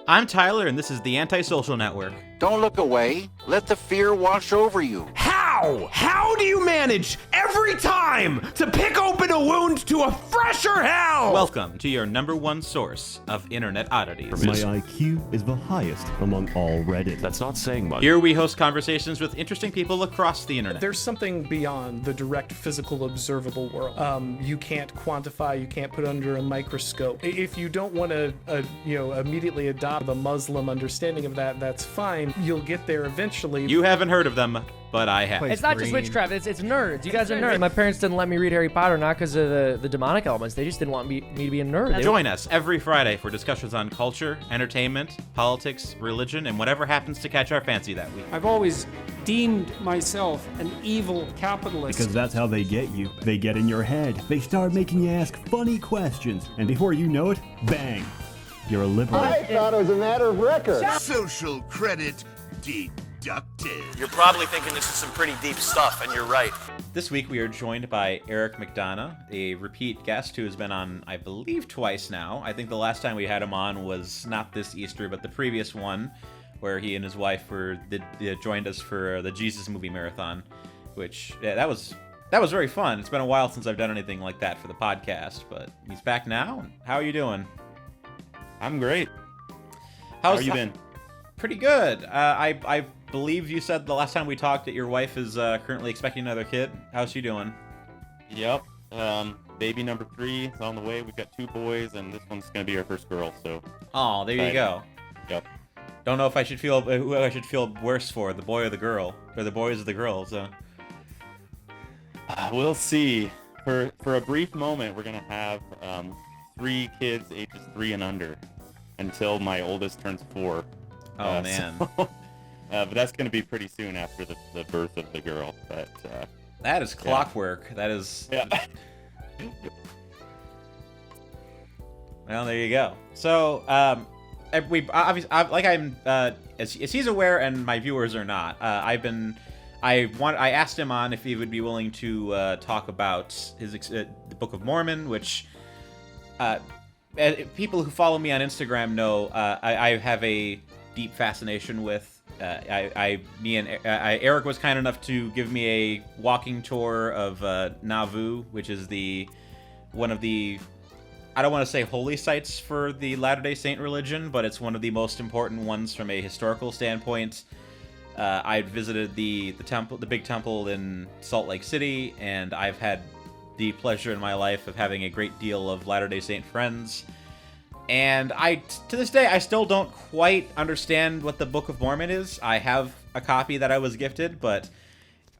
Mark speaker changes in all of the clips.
Speaker 1: I'm Tyler, and this is the AntiSocial Network.
Speaker 2: Don't look away. Let the fear wash over you.
Speaker 3: How? How do you manage every time to pick open a wound to a fresher hell?
Speaker 1: Welcome to your number one source of internet oddities.
Speaker 4: My IQ is the highest among all Reddit.
Speaker 5: That's not saying much.
Speaker 1: Here we host conversations with interesting people across the internet.
Speaker 6: There's something beyond the direct physical observable world. You can't quantify, you can't put under a microscope. If you don't want to, immediately adopt the Muslim understanding of that, that's fine. You'll get there eventually.
Speaker 1: You haven't heard of them, but I have.
Speaker 7: It's not just witchcraft, it's nerds. You guys are nerds. My parents didn't let me read Harry Potter, not because of the demonic elements. They just didn't want me to be a nerd.
Speaker 1: Join us every Friday for discussions on culture, entertainment, politics, religion, and whatever happens to catch our fancy that week.
Speaker 8: I've always deemed myself an evil capitalist.
Speaker 4: Because that's how they get you. They get in your head. They start making you ask funny questions. And before you know it, bang, you're a liberal.
Speaker 9: I thought it was a matter of record.
Speaker 10: Social credit deducted.
Speaker 11: You're probably thinking this is some pretty deep stuff, and you're right.
Speaker 1: This week we are joined by Eric McDonough, a repeat guest who has been on, I believe, twice now. I think the last time we had him on was not this Easter, but the previous one, where he and his wife joined us for the Jesus movie marathon, which that was very fun. It's been a while since I've done anything like that for the podcast, but he's back now. How are you doing?
Speaker 5: I'm great.
Speaker 1: How
Speaker 5: have you been?
Speaker 1: Pretty good. I believe you said the last time we talked that your wife is currently expecting another kid. How's she doing?
Speaker 5: Yep. Baby number 3 is on the way. We've got 2 boys, and this one's going to be our first girl. So.
Speaker 1: Oh, there you go.
Speaker 5: Yep.
Speaker 1: Don't know if I should feel who I should feel worse for, the boy or the girl, or the boys or the girls. So.
Speaker 5: We'll see. For a brief moment, we're going to have 3 kids ages 3 and under until my oldest turns 4.
Speaker 1: Oh man.
Speaker 5: But that's going to be pretty soon after the birth of the girl. But
Speaker 1: that is clockwork. Yeah. That is.
Speaker 5: Yeah.
Speaker 1: Well, there you go. So, we obviously, as he's aware, and my viewers are not. I asked him on if he would be willing to talk about his the Book of Mormon, which people who follow me on Instagram know I have a deep fascination with. Eric was kind enough to give me a walking tour of Nauvoo, which is one of the, I don't want to say holy sites for the Latter-day Saint religion, but it's one of the most important ones from a historical standpoint. I visited the temple, the big temple in Salt Lake City, and I've had the pleasure in my life of having a great deal of Latter-day Saint friends. And to this day, I still don't quite understand what the Book of Mormon is. I have a copy that I was gifted, but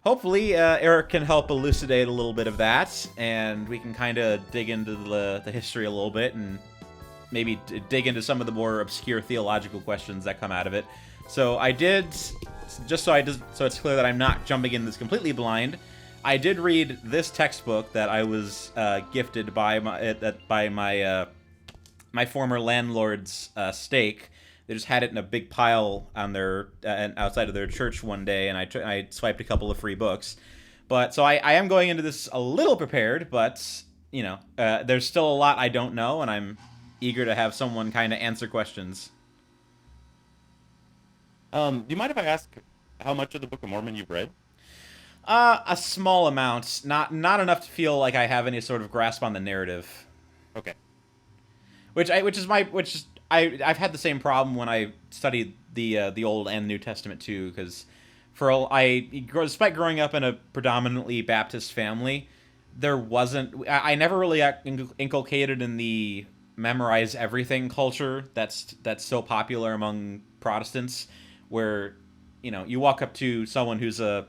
Speaker 1: hopefully Eric can help elucidate a little bit of that, and we can kind of dig into the history a little bit, and maybe dig into some of the more obscure theological questions that come out of it. So I did, so it's clear that I'm not jumping in this completely blind, I did read this textbook that I was gifted by my former landlord's stake. They just had it in a big pile on their outside of their church one day, and I swiped a couple of free books. But so I am going into this a little prepared, but there's still a lot I don't know, and I'm eager to have someone kind of answer questions.
Speaker 5: Do you mind if I ask how much of the Book of Mormon you've read?
Speaker 1: A small amount, not enough to feel like I have any sort of grasp on the narrative.
Speaker 5: Okay.
Speaker 1: I've had the same problem when I studied the Old and New Testament too, because despite growing up in a predominantly Baptist family, I never really inculcated in the memorize everything culture that's so popular among Protestants, where you walk up to someone who's a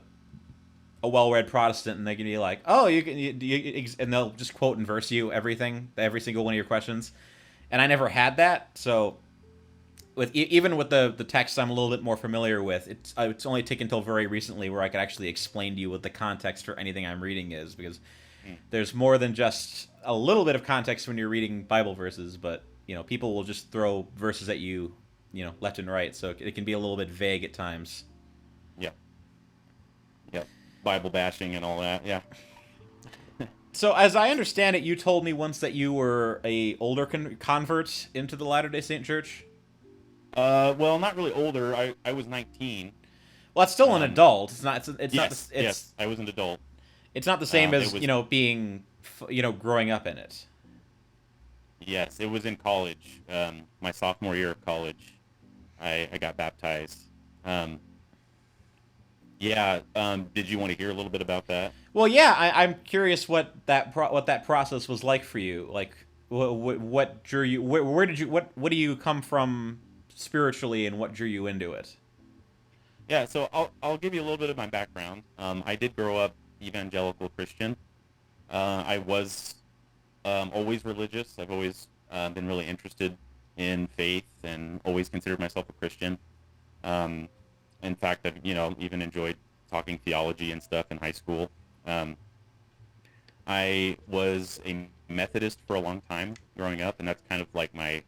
Speaker 1: well-read Protestant and they can be like, oh, and they'll just quote and verse you every single one of your questions. And I never had that, so even with the text I'm a little bit more familiar with, it's only taken until very recently where I could actually explain to you what the context for anything I'm reading is, because there's more than just a little bit of context when you're reading Bible verses, but people will just throw verses at you, left and right, so it can be a little bit vague at times.
Speaker 5: Yep. Bible bashing and all that, yeah.
Speaker 1: So, as I understand it, you told me once that you were a older convert into the Latter-day Saint Church?
Speaker 5: Well, not really older. I was 19.
Speaker 1: Well, that's still an adult. It's not. It's not.
Speaker 5: Yes,
Speaker 1: It's
Speaker 5: yes, I was an adult.
Speaker 1: it's not the same as
Speaker 5: It was,
Speaker 1: being growing up in it.
Speaker 5: yes, it was in college. My sophomore year of college, I got baptized. Yeah. Did you want to hear a little bit about that?
Speaker 1: Well, yeah, I'm curious what that process was like for you. Like, what drew you? Where did you? What do you come from spiritually, and what drew you into it?
Speaker 5: Yeah, so I'll give you a little bit of my background. I did grow up evangelical Christian. I was always religious. I've always been really interested in faith and always considered myself a Christian. In fact, I've even enjoyed talking theology and stuff in high school. I was a Methodist for a long time growing up, and that's kind of like my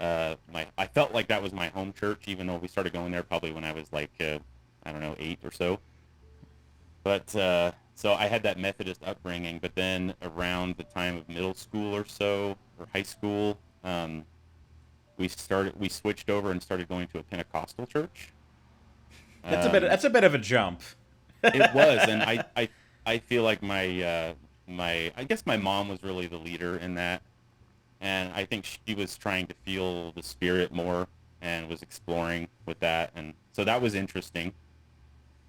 Speaker 5: I felt like that was my home church, even though we started going there probably when I was like, I don't know, 8 or so. But so I had that Methodist upbringing, but then around the time of middle school or so, or high school, we switched over and started going to a Pentecostal church.
Speaker 1: That's a bit of a jump.
Speaker 5: It was, and I feel like I guess my mom was really the leader in that. And I think she was trying to feel the Spirit more and was exploring with that. And so that was interesting.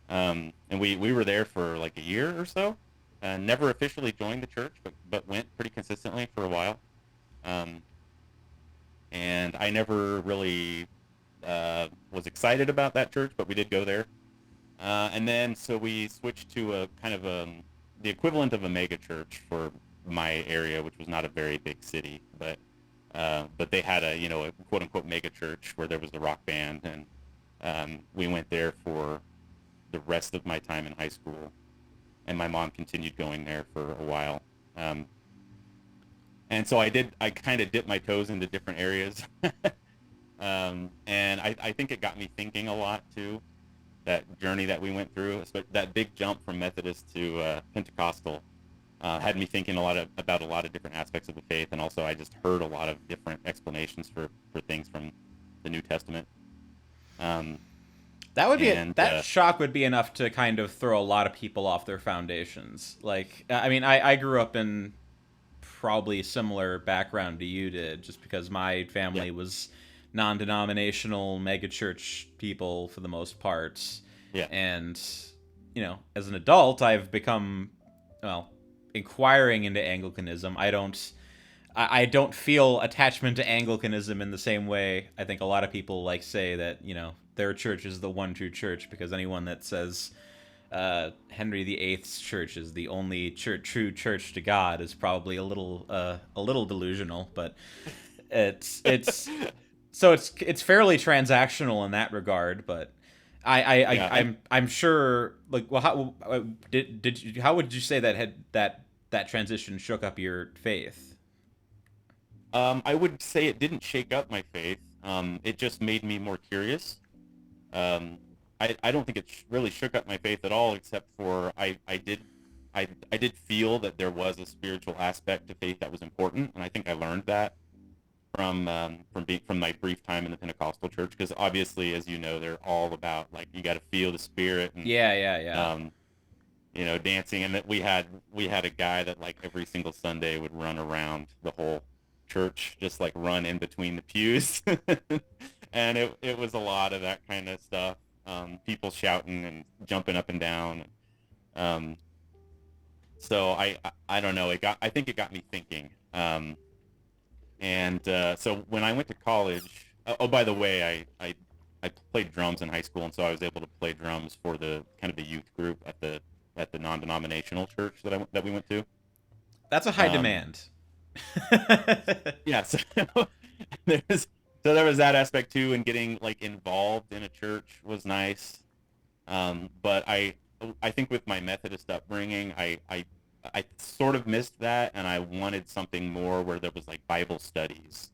Speaker 5: And we were there for like a year or so. Never officially joined the church, but went pretty consistently for a while. And I never really was excited about that church, but we did go there. And then so we switched to a kind of the equivalent of a mega church for my area, which was not a very big city, but they had a quote unquote mega church where there was the rock band, and we went there for the rest of my time in high school, and my mom continued going there for a while, and so I kind of dipped my toes into different areas, and I think it got me thinking a lot too, that journey that we went through, that big jump from Methodist to Pentecostal. Had me thinking about a lot of different aspects of the faith, and also I just heard a lot of different explanations for things from the New Testament.
Speaker 1: That would be that shock would be enough to kind of throw a lot of people off their foundations. Like, I mean, I grew up in probably similar background to you did, just because my family was non-denominational megachurch people for the most part.
Speaker 5: Yeah.
Speaker 1: And as an adult, I've become inquiring into Anglicanism. I don't feel attachment to Anglicanism in the same way I think a lot of people say that their church is the one true church, because anyone that says Henry VIII's church is the only true church to God is probably a little delusional. But it's fairly transactional in that regard. But I'm sure. Like, well, how how would you say that transition shook up your faith?
Speaker 5: I would say it didn't shake up my faith. It just made me more curious. I don't think it really shook up my faith at all, except for I did feel that there was a spiritual aspect to faith that was important, and I think I learned that from my brief time in the Pentecostal church, because obviously, as you know, they're all about you got to feel the Spirit and dancing, and that we had a guy that every single Sunday would run around the whole church, just run in between the pews, and it was a lot of that kind of stuff, people shouting and jumping up and down, so I don't know, I think it got me thinking. And so when I went to college, by the way, I played drums in high school, and so I was able to play drums for the kind of the youth group at the non-denominational church that we went to.
Speaker 1: That's a high demand.
Speaker 5: Yeah, so there was that aspect too, and getting involved in a church was nice. But I think with my Methodist upbringing, I sort of missed that, and I wanted something more where there was Bible studies,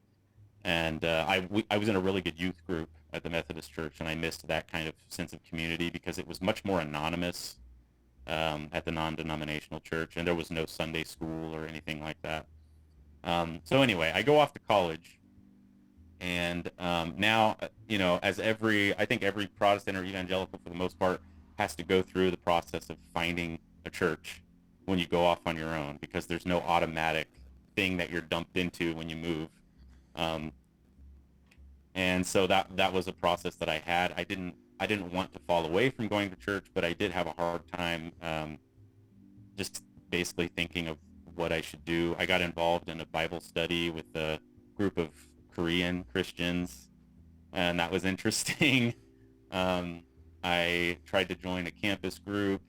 Speaker 5: and I was in a really good youth group at the Methodist church, and I missed that kind of sense of community because it was much more anonymous at the non-denominational church, and there was no Sunday school or anything like that. So anyway, I go off to college, And now, I think every Protestant or evangelical, for the most part, has to go through the process of finding a church when you go off on your own, because there's no automatic thing that you're dumped into when you move. And so that was a process that I had. I didn't want to fall away from going to church, but I did have a hard time just basically thinking of what I should do. I got involved in a Bible study with a group of Korean Christians, and that was interesting. I tried to join a campus group,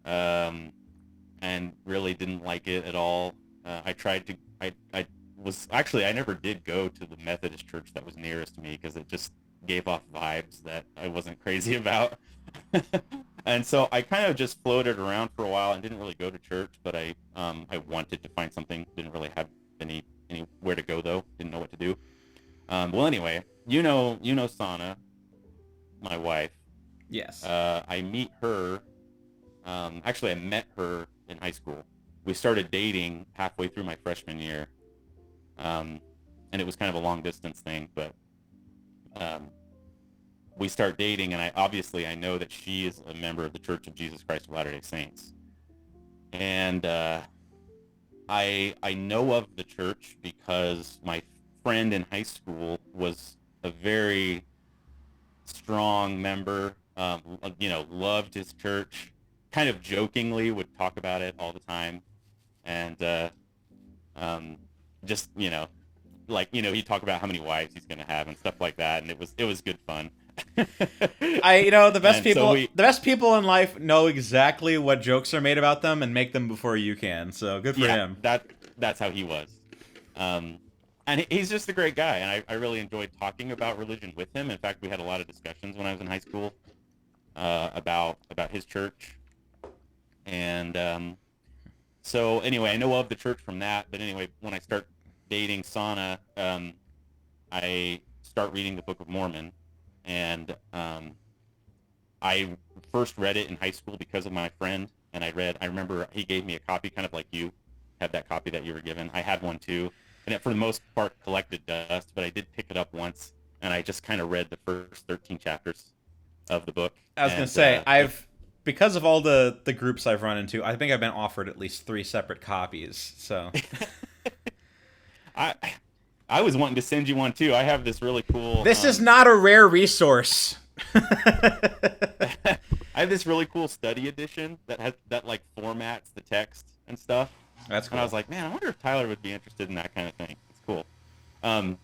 Speaker 5: and really didn't like it at all. I never did go to the Methodist church that was nearest to me, because it just gave off vibes that I wasn't crazy about. And so I kind of just floated around for a while and didn't really go to church, but I wanted to find something. Didn't really have anywhere to go, though. Didn't know what to do. Well, anyway, you know Sana, my wife.
Speaker 1: Yes.
Speaker 5: I meet her. Actually, I met her in high school. We started dating halfway through my freshman year. And it was kind of a long distance thing, but we start dating, and I know that she is a member of the Church of Jesus Christ of Latter-day Saints. And I know of the church because my friend in high school was a very strong member, loved his church, kind of jokingly would talk about it all the time. And he'd talk about how many wives he's going to have and stuff like that, and it was good fun.
Speaker 1: The best people in life know exactly what jokes are made about them and make them before you can. So good for him.
Speaker 5: That's how he was. And he's just a great guy, and I really enjoyed talking about religion with him. In fact, we had a lot of discussions when I was in high school about his church. And so anyway, I know of the church from that. But anyway, when I start dating Sana, I start reading the Book of Mormon. And I first read it in high school because of my friend. And I remember he gave me a copy, kind of like you had that copy that you were given. I had one too. And it, for the most part, collected dust, but I did pick it up once. And I just kind of read the first 13 chapters of the book.
Speaker 1: I was going to say, because of all the groups I've run into, I think I've been offered at least 3 separate copies. So
Speaker 5: I was wanting to send you one too. I have this really cool.
Speaker 1: This is not a rare resource.
Speaker 5: I have this really cool study edition that formats the text and stuff.
Speaker 1: That's cool.
Speaker 5: And I was like, man, I wonder if Tyler would be interested in that kind of thing. It's cool. So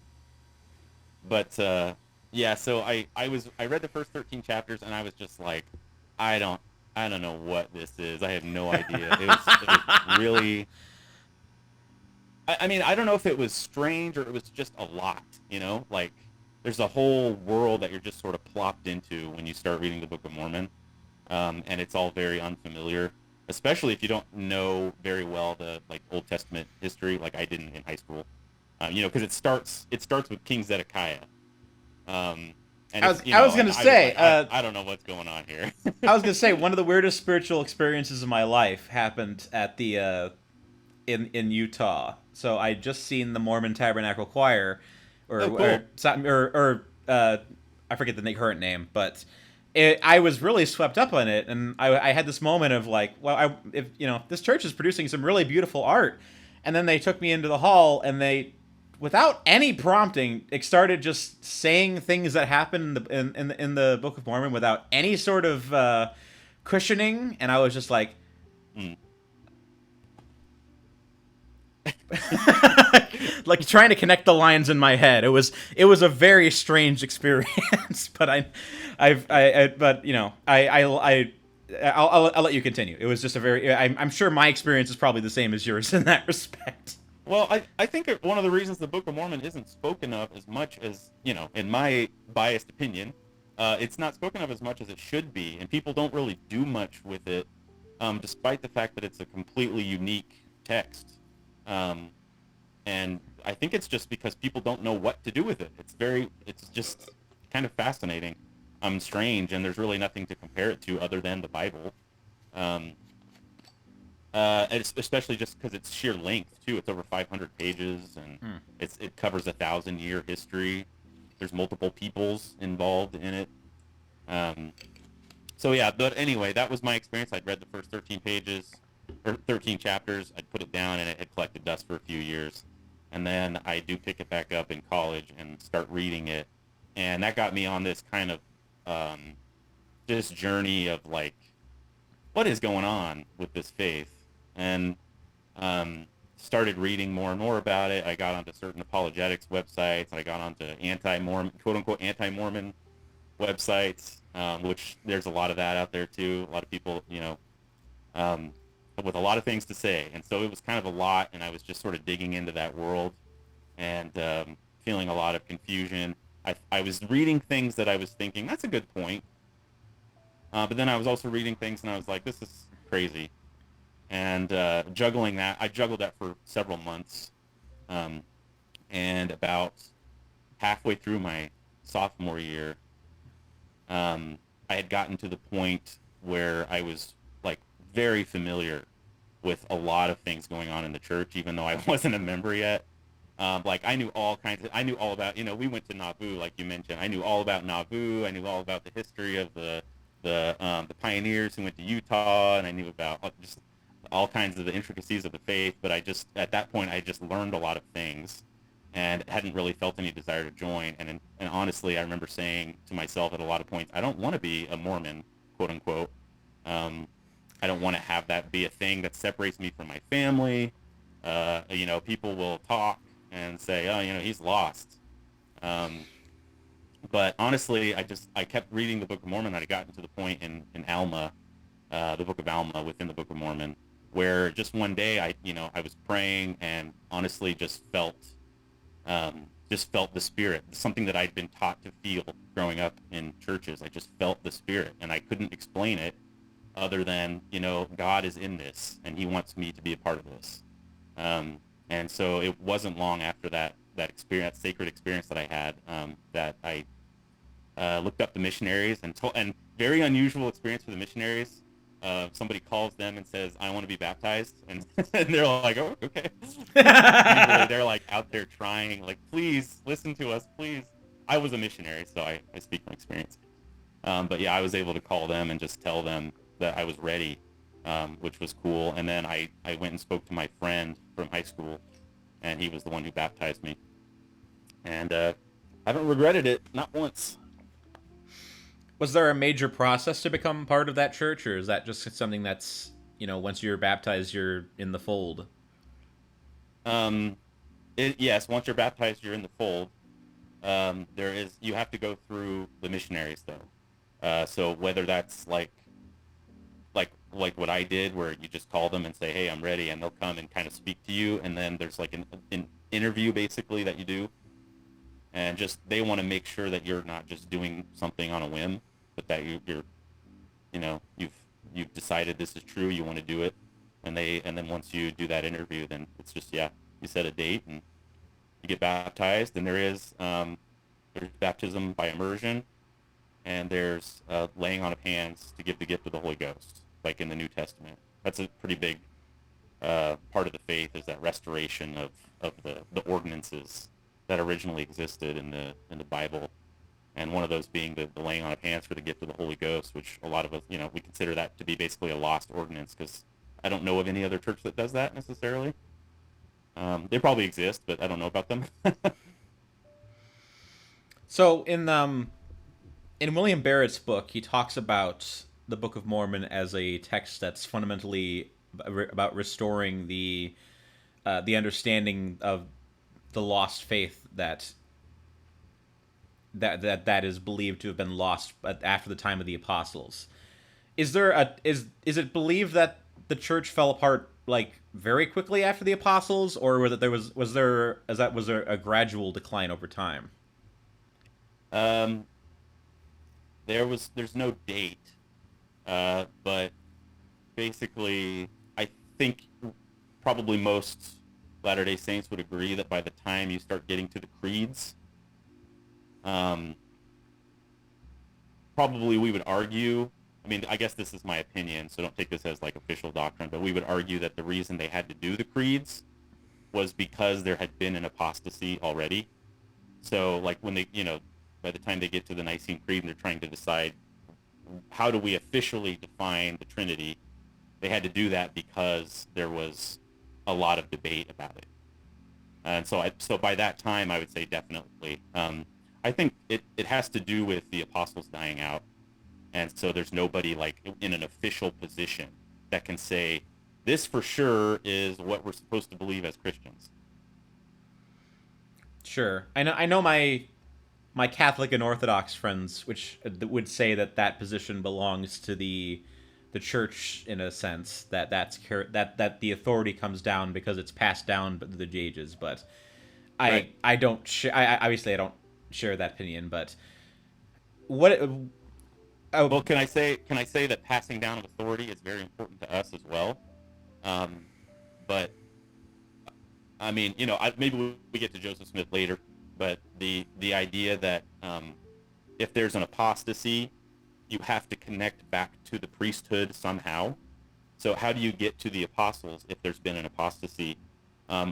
Speaker 5: I read the first 13 chapters, and I was just like, I don't know what this is. I have no idea. It was really. I don't know if it was strange or it was just a lot, like there's a whole world that you're just sort of plopped into when you start reading the Book of Mormon. And it's all very unfamiliar, especially if you don't know very well the Old Testament history, like I didn't in high school, because it starts with King Zedekiah. I was
Speaker 1: going to say,
Speaker 5: I don't know what's going on here.
Speaker 1: I was going to say, one of the weirdest spiritual experiences of my life happened at the in Utah. So I just seen the Mormon Tabernacle Choir, I forget the current name, but I was really swept up on it, and I had this moment of like, well, this church is producing some really beautiful art, and then they took me into the hall, and they, without any prompting, it started just saying things that happened in the Book of Mormon without any sort of cushioning, and I was just like. Like trying to connect the lines in my head. It was a very strange experience, but I'll let you continue. It was just I'm sure my experience is probably the same as yours in that respect.
Speaker 5: Well, I think one of the reasons the Book of Mormon isn't spoken of as much as, in my biased opinion, it's not spoken of as much as it should be, and people don't really do much with it, despite the fact that it's a completely unique text. And I think it's just because people don't know what to do with it. It's just kind of fascinating, strange, and there's really nothing to compare it to other than the Bible. especially just because it's sheer length too. It's over 500 pages, and it covers 1,000-year history. There's multiple peoples involved in it. So yeah, but anyway, that was my experience. I'd read the first 13 pages, or 13 chapters. I'd put it down, and it had collected dust for a few years. And then I do pick it back up in college and start reading it. And that got me on this kind of this journey of like, what is going on with this faith? And started reading more and more about it. I got onto certain apologetics websites. I got onto anti-Mormon, quote-unquote anti-Mormon websites, which there's a lot of that out there too. A lot of people, with a lot of things to say. And so it was kind of a lot, and I was just sort of digging into that world and feeling a lot of confusion. I was reading things that I was thinking, that's a good point. But then I was also reading things, and I was like, this is crazy. And juggling that, I juggled that for several months. And about halfway through my sophomore year, I had gotten to the point where I was like very familiar with a lot of things going on in the church, even though I wasn't a member yet. Like I knew all about, we went to Nauvoo, like you mentioned. I knew all about Nauvoo. I knew all about the history of the pioneers who went to Utah, and I knew about just all kinds of the intricacies of the faith. But at that point, I just learned a lot of things and hadn't really felt any desire to join. And honestly, I remember saying to myself at a lot of points, I don't want to be a Mormon, quote unquote. I don't want to have that be a thing that separates me from my family. People will talk and say, oh, he's lost. But honestly, I kept reading the Book of Mormon. I got to the point in Alma, the Book of Alma within the Book of Mormon, where just one day I was praying and honestly just felt the Spirit, something that I'd been taught to feel growing up in churches. I just felt the Spirit, and I couldn't explain it other than, God is in this, and he wants me to be a part of this. And so it wasn't long after that experience, that sacred experience that I had, that I looked up the missionaries, and very unusual experience for the missionaries. Somebody calls them and says, I want to be baptized. And they're like, oh, okay. Usually they're like out there trying, like, please listen to us, please. I was a missionary, so I speak from experience. But yeah, I was able to call them and just tell them that I was ready, which was cool. And then I went and spoke to my friend from high school, and he was the one who baptized me. And I haven't regretted it, not once.
Speaker 1: Was there a major process to become part of that church, or is that just something that's, once you're baptized, you're in the fold?
Speaker 5: Yes, once you're baptized, you're in the fold. You have to go through the missionaries, though. So whether that's like what I did, where you just call them and say, hey, I'm ready, and they'll come and kind of speak to you, and then there's like an interview basically that you do, and just they want to make sure that you're not just doing something on a whim, but that you've decided this is true, you want to do it, and then once you do that interview, then it's just you set a date and you get baptized. And there's baptism by immersion, and there's laying on of hands to give the gift of the Holy Ghost, like in the New Testament. That's a pretty big part of the faith, is that restoration of the ordinances that originally existed in the Bible, and one of those being the laying on of hands for the gift of the Holy Ghost, which a lot of us, we consider that to be basically a lost ordinance, because I don't know of any other church that does that necessarily. They probably exist, but I don't know about them.
Speaker 1: So in William Barrett's book, he talks about the Book of Mormon as a text that's fundamentally about restoring the understanding of the lost faith that is believed to have been lost after the time of the apostles. Is it believed that the church fell apart like very quickly after the apostles, or was there a gradual decline over time?
Speaker 5: There's no date, but basically, I think probably most Latter-day Saints would agree that by the time you start getting to the creeds, probably we would argue I mean, I guess this is my opinion, so don't take this as like official doctrine, but we would argue that the reason they had to do the creeds was because there had been an apostasy already. So like when they, by the time they get to the Nicene Creed and they're trying to decide how do we officially define the Trinity, they had to do that because there was a lot of debate about it. And so by that time, I would say definitely. I think it has to do with the apostles dying out. And so there's nobody like in an official position that can say, this for sure is what we're supposed to believe as Christians.
Speaker 1: Sure. I know my Catholic and Orthodox friends, which would say that position belongs to the church in a sense, that that the authority comes down because it's passed down to the ages. But I don't share. Obviously I don't share that opinion. But what?
Speaker 5: Well, can I say that passing down of authority is very important to us as well? But I mean, maybe we get to Joseph Smith later. But the idea that if there's an apostasy, you have to connect back to the priesthood somehow. So how do you get to the apostles if there's been an apostasy?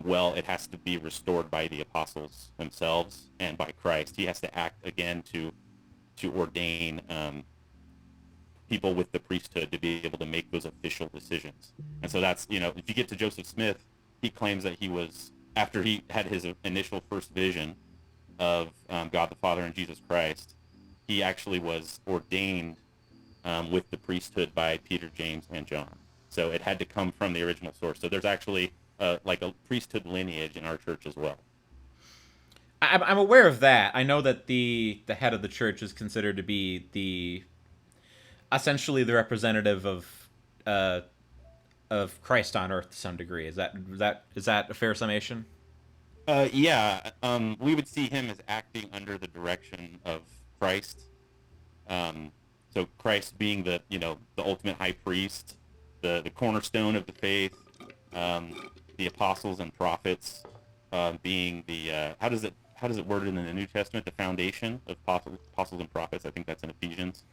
Speaker 5: Well, it has to be restored by the apostles themselves and by Christ. He has to act again to ordain people with the priesthood to be able to make those official decisions. And so that's, if you get to Joseph Smith, he claims that he was, after he had his initial first vision of God the Father and Jesus Christ, he actually was ordained with the priesthood by Peter, James, and John. So it had to come from the original source. So there's actually like a priesthood lineage in our church as well.
Speaker 1: I'm aware of that. I know that the head of the church is considered to be essentially the representative of Christ on earth to some degree. Is that a fair summation?
Speaker 5: Yeah. We would see him as acting under the direction of Christ. So Christ being the ultimate high priest, the cornerstone of the faith, the apostles and prophets being the how does it word in the New Testament, the foundation of apostles and prophets. I think that's in Ephesians.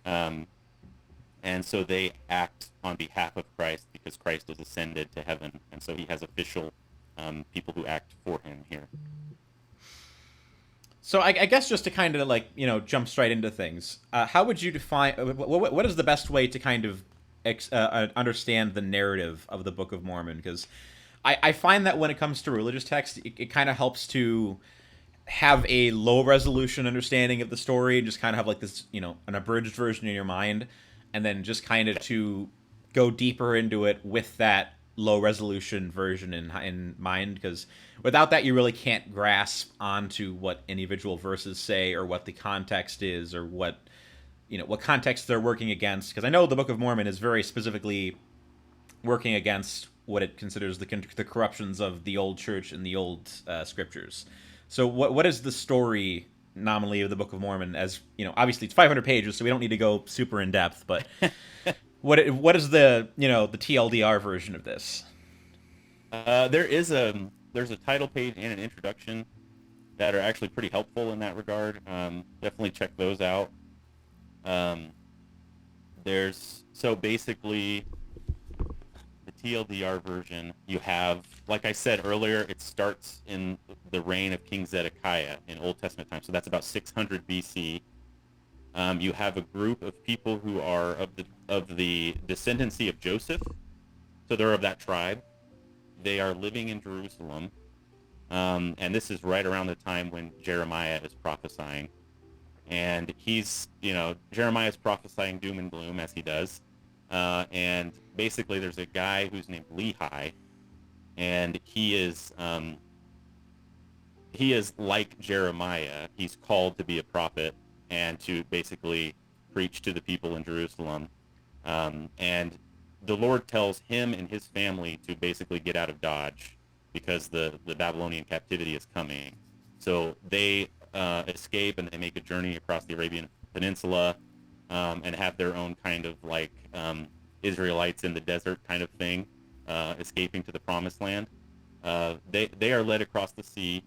Speaker 5: And so they act on behalf of Christ because Christ is ascended to heaven, and so he has official people who act for him here.
Speaker 1: So I guess just to kind of jump straight into things, how would you define what is the best way to kind of understand the narrative of the Book of Mormon? Because I find that when it comes to religious texts, it kind of helps to have a low resolution understanding of the story and just kind of have like this, an abridged version in your mind, and then just kind of to go deeper into it with that low resolution version in mind, because without that you really can't grasp onto what individual verses say or what the context is or what context they're working against. Because I know the Book of Mormon is very specifically working against what it considers the corruptions of the old church and the old scriptures. So what is the story nominally of the Book of Mormon? As obviously it's 500 pages, so we don't need to go super in depth, but what is the the TLDR version of this?
Speaker 5: There's a title page and an introduction that are actually pretty helpful in that regard. Definitely check those out. So basically the TLDR version, you have, like I said earlier, it starts in the reign of King Zedekiah in Old Testament times. So that's about 600 BC. You have a group of people who are of the descendancy of Joseph, so they're of that tribe. They are living in Jerusalem, and this is right around the time when Jeremiah is prophesying. And Jeremiah is prophesying doom and gloom, as he does. And basically there's a guy who's named Lehi, and he is like Jeremiah. He's called to be a prophet and to basically preach to the people in Jerusalem. And the Lord tells him and his family to basically get out of Dodge because the Babylonian captivity is coming. So they escape and they make a journey across the Arabian Peninsula and have their own kind of like Israelites in the desert kind of thing, escaping to the Promised Land. They are led across the sea,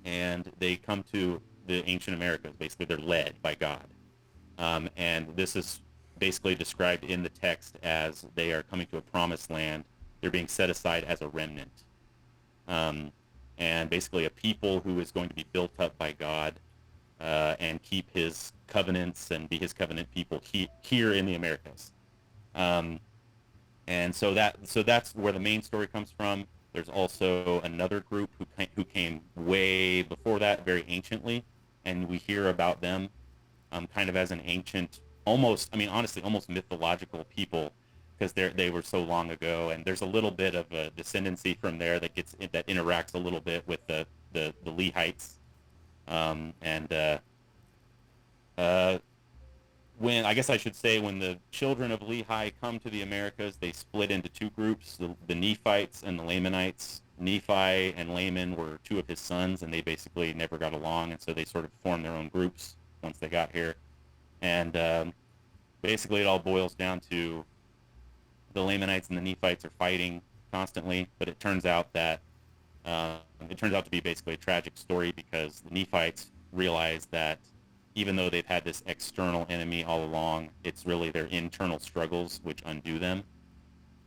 Speaker 5: and they come to the ancient Americas. Basically, they're led by God. And this is basically described in the text as they are coming to a promised land. They're being set aside as a remnant, and basically a people who is going to be built up by God and keep his covenants and be his covenant people here in the Americas. And so that's where the main story comes from. There's also another group who came way before that, very anciently, and we hear about them kind of as an ancient, almost, I mean, honestly, almost mythological people, because they were so long ago. And there's a little bit of a descendancy from there that interacts a little bit with the Lehites. When, I guess I should say, when the children of Lehi come to the Americas, they split into two groups, the Nephites and the Lamanites. Nephi and Laman were two of his sons, and they basically never got along, and so they sort of formed their own groups once they got here. And basically it all boils down to the Lamanites and the Nephites are fighting constantly, but it turns out that to be basically a tragic story, because the Nephites realize that even though they've had this external enemy all along, it's really their internal struggles which undo them,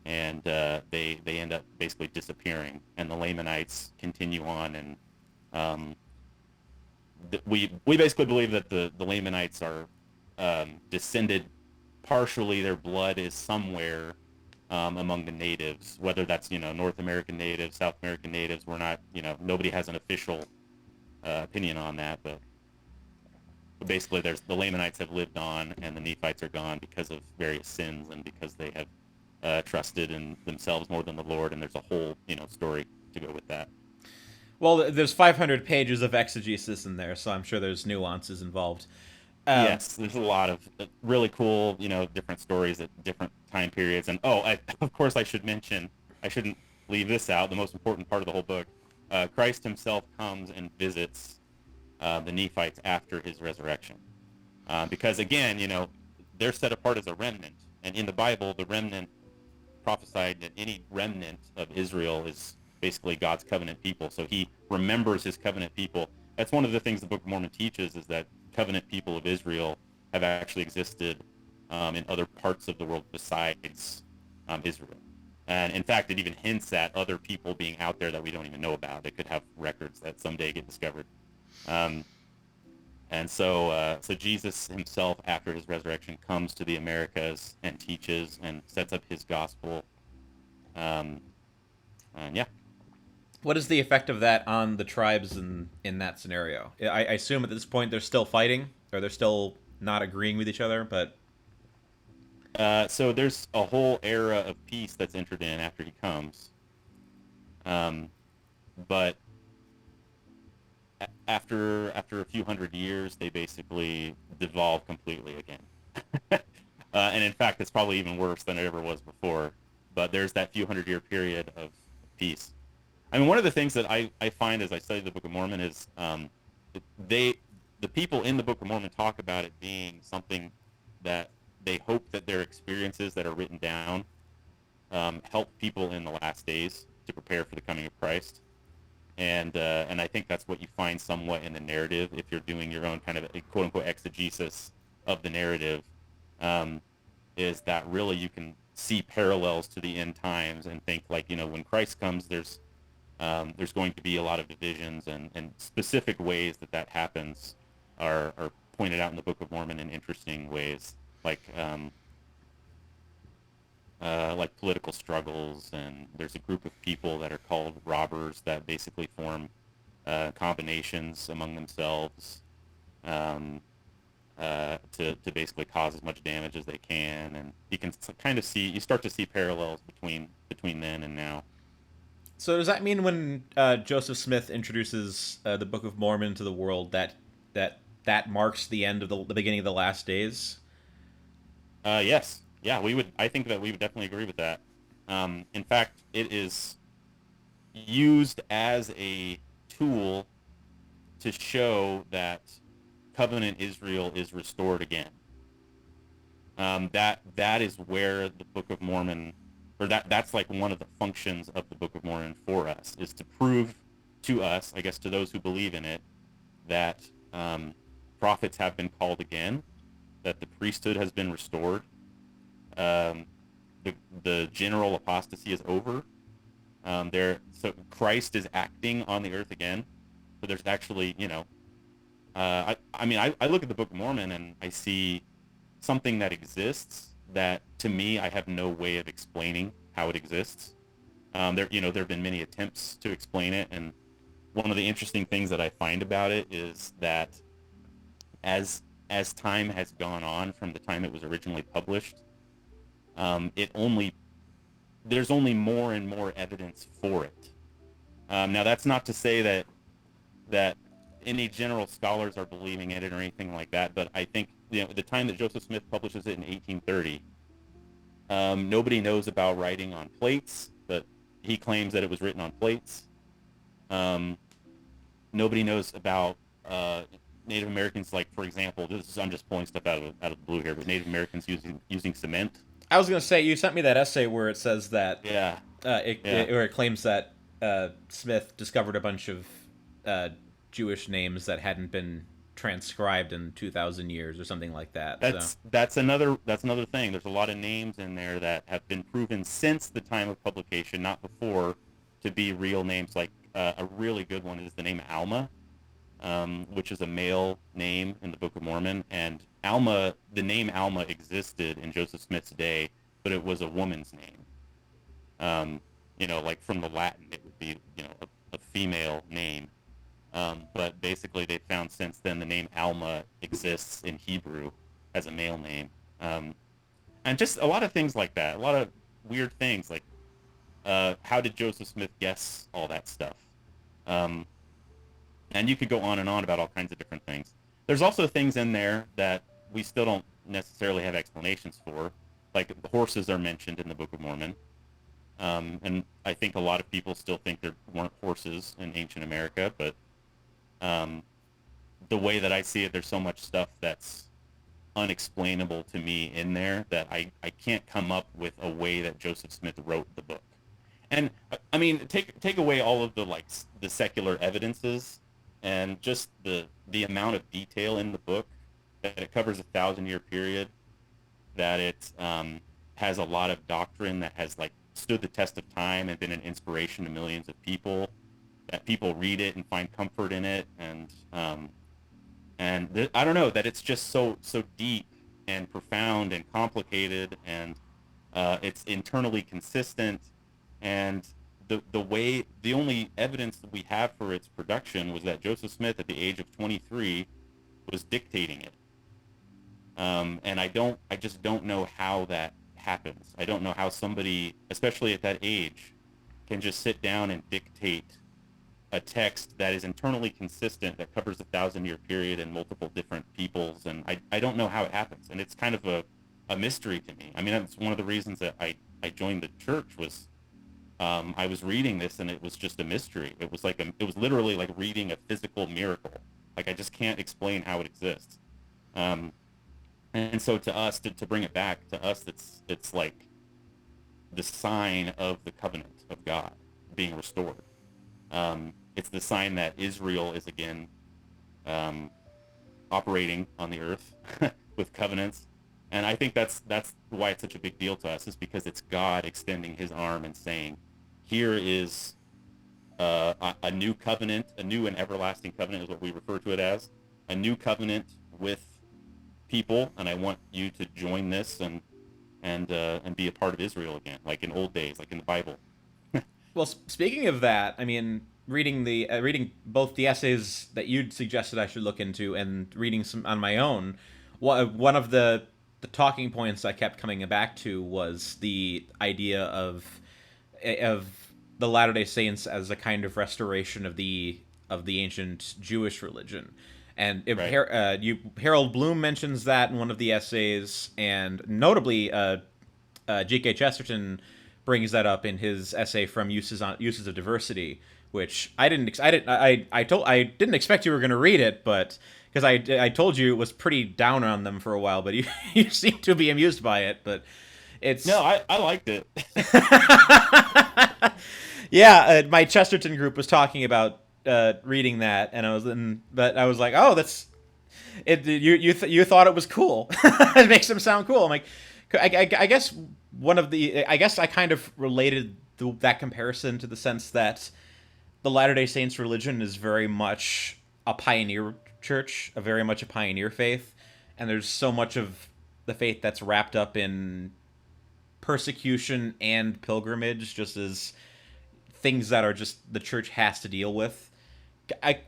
Speaker 5: and they end up basically disappearing. And the Lamanites continue on, and we basically believe that the Lamanites are descended partially. Their blood is somewhere among the natives, whether that's North American natives, South American natives. We're not, nobody has an official opinion on that, but basically the Lamanites have lived on, and the Nephites are gone because of various sins and because they have trusted in themselves more than the Lord. And there's a whole story to go with that.
Speaker 1: Well, there's 500 pages of exegesis in there, so I'm sure there's nuances involved.
Speaker 5: Yes, there's a lot of really cool, different stories at different time periods. And of course I should mention, I shouldn't leave this out, the most important part of the whole book. Christ himself comes and visits the Nephites after his resurrection. Because again, they're set apart as a remnant. And in the Bible, the remnant prophesied that any remnant of Israel is basically God's covenant people. So he remembers his covenant people. That's one of the things the Book of Mormon teaches, is that covenant people of Israel have actually existed in other parts of the world besides Israel. And in fact, it even hints at other people being out there that we don't even know about. They could have records that someday get discovered. And so Jesus himself, after his resurrection, comes to the Americas and teaches and sets up his gospel. And yeah.
Speaker 1: What is the effect of that on the tribes in that scenario? I assume at this point they're still fighting, or they're still not agreeing with each other, but...
Speaker 5: So there's a whole era of peace that's entered in after he comes. But after a few hundred years, they basically devolve completely again. And in fact, it's probably even worse than it ever was before. But there's that few hundred-year period of peace. I mean, one of the things that I find as I study the Book of Mormon is the people in the Book of Mormon talk about it being something that they hope that their experiences that are written down help people in the last days to prepare for the coming of Christ. And I think that's what you find somewhat in the narrative, if you're doing your own kind of a quote-unquote exegesis of the narrative, is that really you can see parallels to the end times and think, like, when Christ comes, there's going to be a lot of divisions, and specific ways that happens are pointed out in the Book of Mormon in interesting ways, like political struggles. And there's a group of people that are called robbers that basically form combinations among themselves to basically cause as much damage as they can. And you can kind of start to see parallels between then and now.
Speaker 1: So does that mean when Joseph Smith introduces the Book of Mormon to the world that marks the end of the beginning of the last days?
Speaker 5: Yes. Yeah, I think that we would definitely agree with that. In fact, it is used as a tool to show that covenant Israel is restored again. That is where the Book of Mormon, or that's like one of the functions of the Book of Mormon for us, is to prove to us, I guess to those who believe in it, that prophets have been called again, that the priesthood has been restored, the general apostasy is over. So Christ is acting on the earth again. So there's actually, I look at the Book of Mormon and I see something that exists that, to me, I have no way of explaining how it exists. There have been many attempts to explain it, and one of the interesting things that I find about it is that as time has gone on from the time it was originally published, there's only more and more evidence for it. Now, that's not to say that any general scholars are believing in it or anything like that, but I think the time that Joseph Smith publishes it in 1830, nobody knows about writing on plates, but he claims that it was written on plates. Nobody knows about Native Americans, like, for example, I'm just pulling stuff out of the blue here, but Native Americans using cement.
Speaker 1: I was going to say, you sent me that essay where it says that, where it claims that Smith discovered a bunch of Jewish names that hadn't been transcribed in 2,000 years or something like that.
Speaker 5: That's another thing. There's a lot of names in there that have been proven since the time of publication, not before, to be real names. Like a really good one is the name Alma, which is a male name in the Book of Mormon, and the name Alma existed in Joseph Smith's day, but it was a woman's name. Like from the Latin, it would be a female name. But basically, they found since then the name Alma exists in Hebrew as a male name, and just a lot of things like that. A lot of weird things, like how did Joseph Smith guess all that stuff? And you could go on and on about all kinds of different things. There's also things in there that we still don't necessarily have explanations for, like horses are mentioned in the Book of Mormon. And I think a lot of people still think there weren't horses in ancient America, but the way that I see it, there's so much stuff that's unexplainable to me in there that I can't come up with a way that Joseph Smith wrote the book. And I mean, take away all of the secular evidences and just the amount of detail in the book, that it covers 1,000-year period, that it has a lot of doctrine that has stood the test of time and been an inspiration to millions of people, that people read it and find comfort in it, and I don't know, that it's just so deep and profound and complicated, and it's internally consistent, and the only evidence that we have for its production was that Joseph Smith at the age of 23 was dictating it, and I just don't know how that happens. I don't know how somebody, especially at that age, can just sit down and dictate a text that is internally consistent, that covers 1,000-year period and multiple different peoples, and I don't know how it happens, and it's kind of a mystery to me. I mean, that's one of the reasons that I joined the church, was I was reading this and it was just a mystery. It was literally like reading a physical miracle. Like, I just can't explain how it exists. And so to us, to bring it back to us, it's like the sign of the covenant of God being restored. It's the sign that Israel is again operating on the earth with covenants. And I think that's why it's such a big deal to us, is because it's God extending his arm and saying, here is a new covenant, a new and everlasting covenant is what we refer to it as, a new covenant with people, and I want you to join this and be a part of Israel again, like in old days, like in the Bible.
Speaker 1: Well, speaking of that, I mean, reading both the essays that you'd suggested I should look into and reading some on my own, one of the talking points I kept coming back to was the idea of the Latter-day Saints as a kind of restoration of the ancient Jewish religion. And right. Harold Bloom mentions that in one of the essays, and notably G.K. Chesterton brings that up in his essay from Uses of Diversity, which I didn't expect you were going to read it, but because I told you it was pretty down on them for a while, but you seem to be amused by it. But it's
Speaker 5: I liked it.
Speaker 1: Yeah, my Chesterton group was talking about reading that, and I was like, oh, that's it. You thought it was cool. It makes him sound cool. I'm like, I guess I guess I kind of related that comparison to the sense that the Latter-day Saints religion is very much a pioneer church, very much a pioneer faith, and there's so much of the faith that's wrapped up in persecution and pilgrimage, just as things that are just the church has to deal with.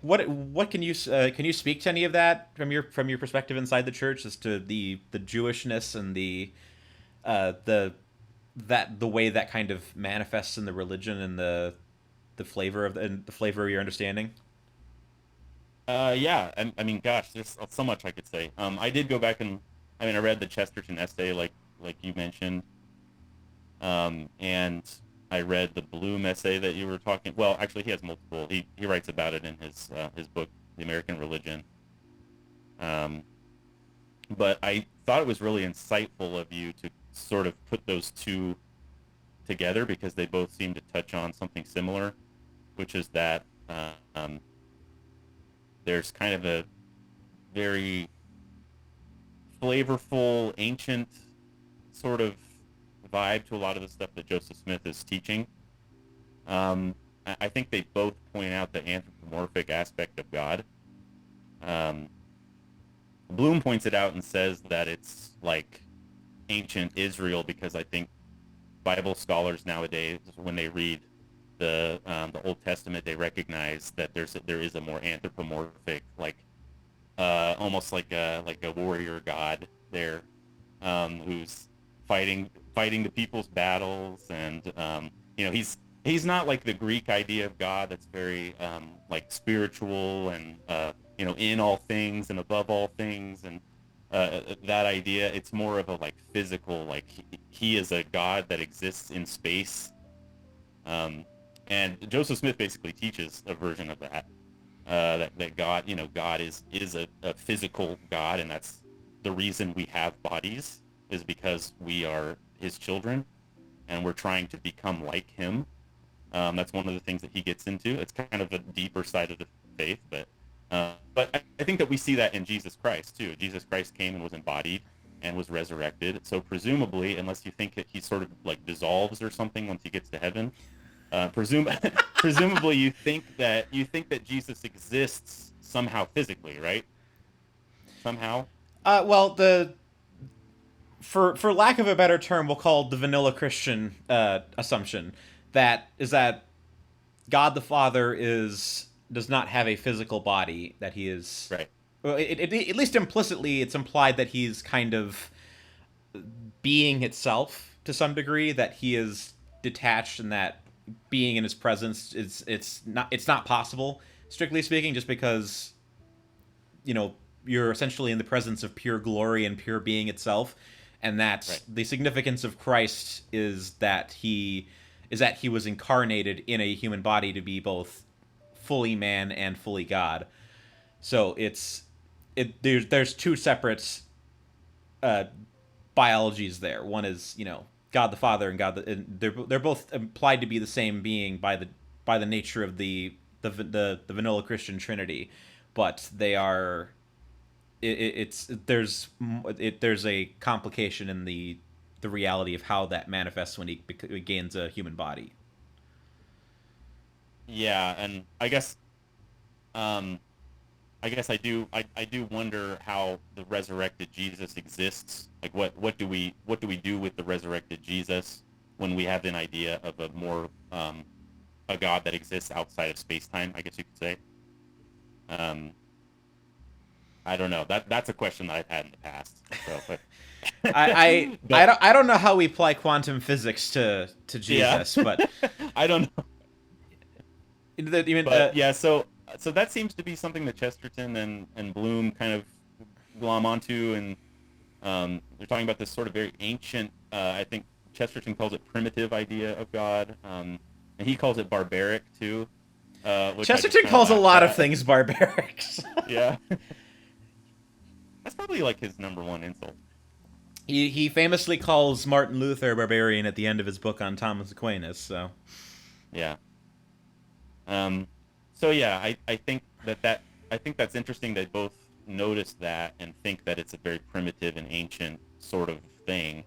Speaker 1: What can you speak to any of that from your perspective inside the church as to the Jewishness and the way that kind of manifests in the religion and the flavor of the flavor of your understanding?
Speaker 5: Yeah, I mean, gosh, there's so much I could say. I did go back and I read the Chesterton essay, like you mentioned, and I read the Bloom essay that you were talking. Well, actually, he has multiple. He writes about it in his book, The American Religion. But I thought it was really insightful of you to sort of put those two together because they both seem to touch on something similar, which is that there's kind of a very flavorful, ancient sort of vibe to a lot of the stuff that Joseph Smith is teaching. I think they both point out the anthropomorphic aspect of God. Bloom points it out and says that it's like ancient Israel because I think Bible scholars nowadays, when they read the Old Testament, they recognize that there is a more anthropomorphic, like almost like a warrior god there, who's fighting the people's battles, and he's not like the Greek idea of God that's very like spiritual and in all things and above all things, and that idea. It's more of a like physical, like he is a God that exists in space. And Joseph Smith basically teaches a version of that, that God, God is a physical God, and that's the reason we have bodies, is because we are his children, and we're trying to become like him. That's one of the things that he gets into. It's kind of a deeper side of the faith, but I think that we see that in Jesus Christ too. Jesus Christ came and was embodied and was resurrected. So presumably, unless you think that he sort of like dissolves or something once he gets to heaven, presumably you think that Jesus exists somehow physically, right? Somehow.
Speaker 1: Well, for lack of a better term, we'll call the vanilla Christian assumption that God the Father does not have a physical body, that he is
Speaker 5: right.
Speaker 1: Well, at least implicitly, it's implied that he's kind of being itself to some degree, that he is detached, and that being in his presence it's not possible, strictly speaking, just because you're essentially in the presence of pure glory and pure being itself, and that right. The significance of Christ is that he was incarnated in a human body to be both fully man and fully God. So there's two separate biologies there. One is God the Father and they're both implied to be the same being by the nature of the vanilla Christian Trinity, but they are there's a complication in the reality of how that manifests when he gains a human body.
Speaker 5: Yeah, and I guess I do wonder how the resurrected Jesus exists. Like what do we do with the resurrected Jesus when we have an idea of a more a God that exists outside of space-time, I guess you could say. I don't know. That's a question that I've had in the past. So, but
Speaker 1: I don't know how we apply quantum physics to Jesus, yeah. But
Speaker 5: I don't know.
Speaker 1: But
Speaker 5: yeah, so that seems to be something that Chesterton and Bloom kind of glom onto, and they're talking about this sort of very ancient, I think Chesterton calls it primitive idea of God, and he calls it barbaric too.
Speaker 1: Chesterton calls a lot of things barbaric.
Speaker 5: Yeah. That's probably like his number one insult.
Speaker 1: He famously calls Martin Luther a barbarian at the end of his book on Thomas Aquinas, so.
Speaker 5: Yeah. So yeah, I think that's interesting. They both notice that and think that it's a very primitive and ancient sort of thing.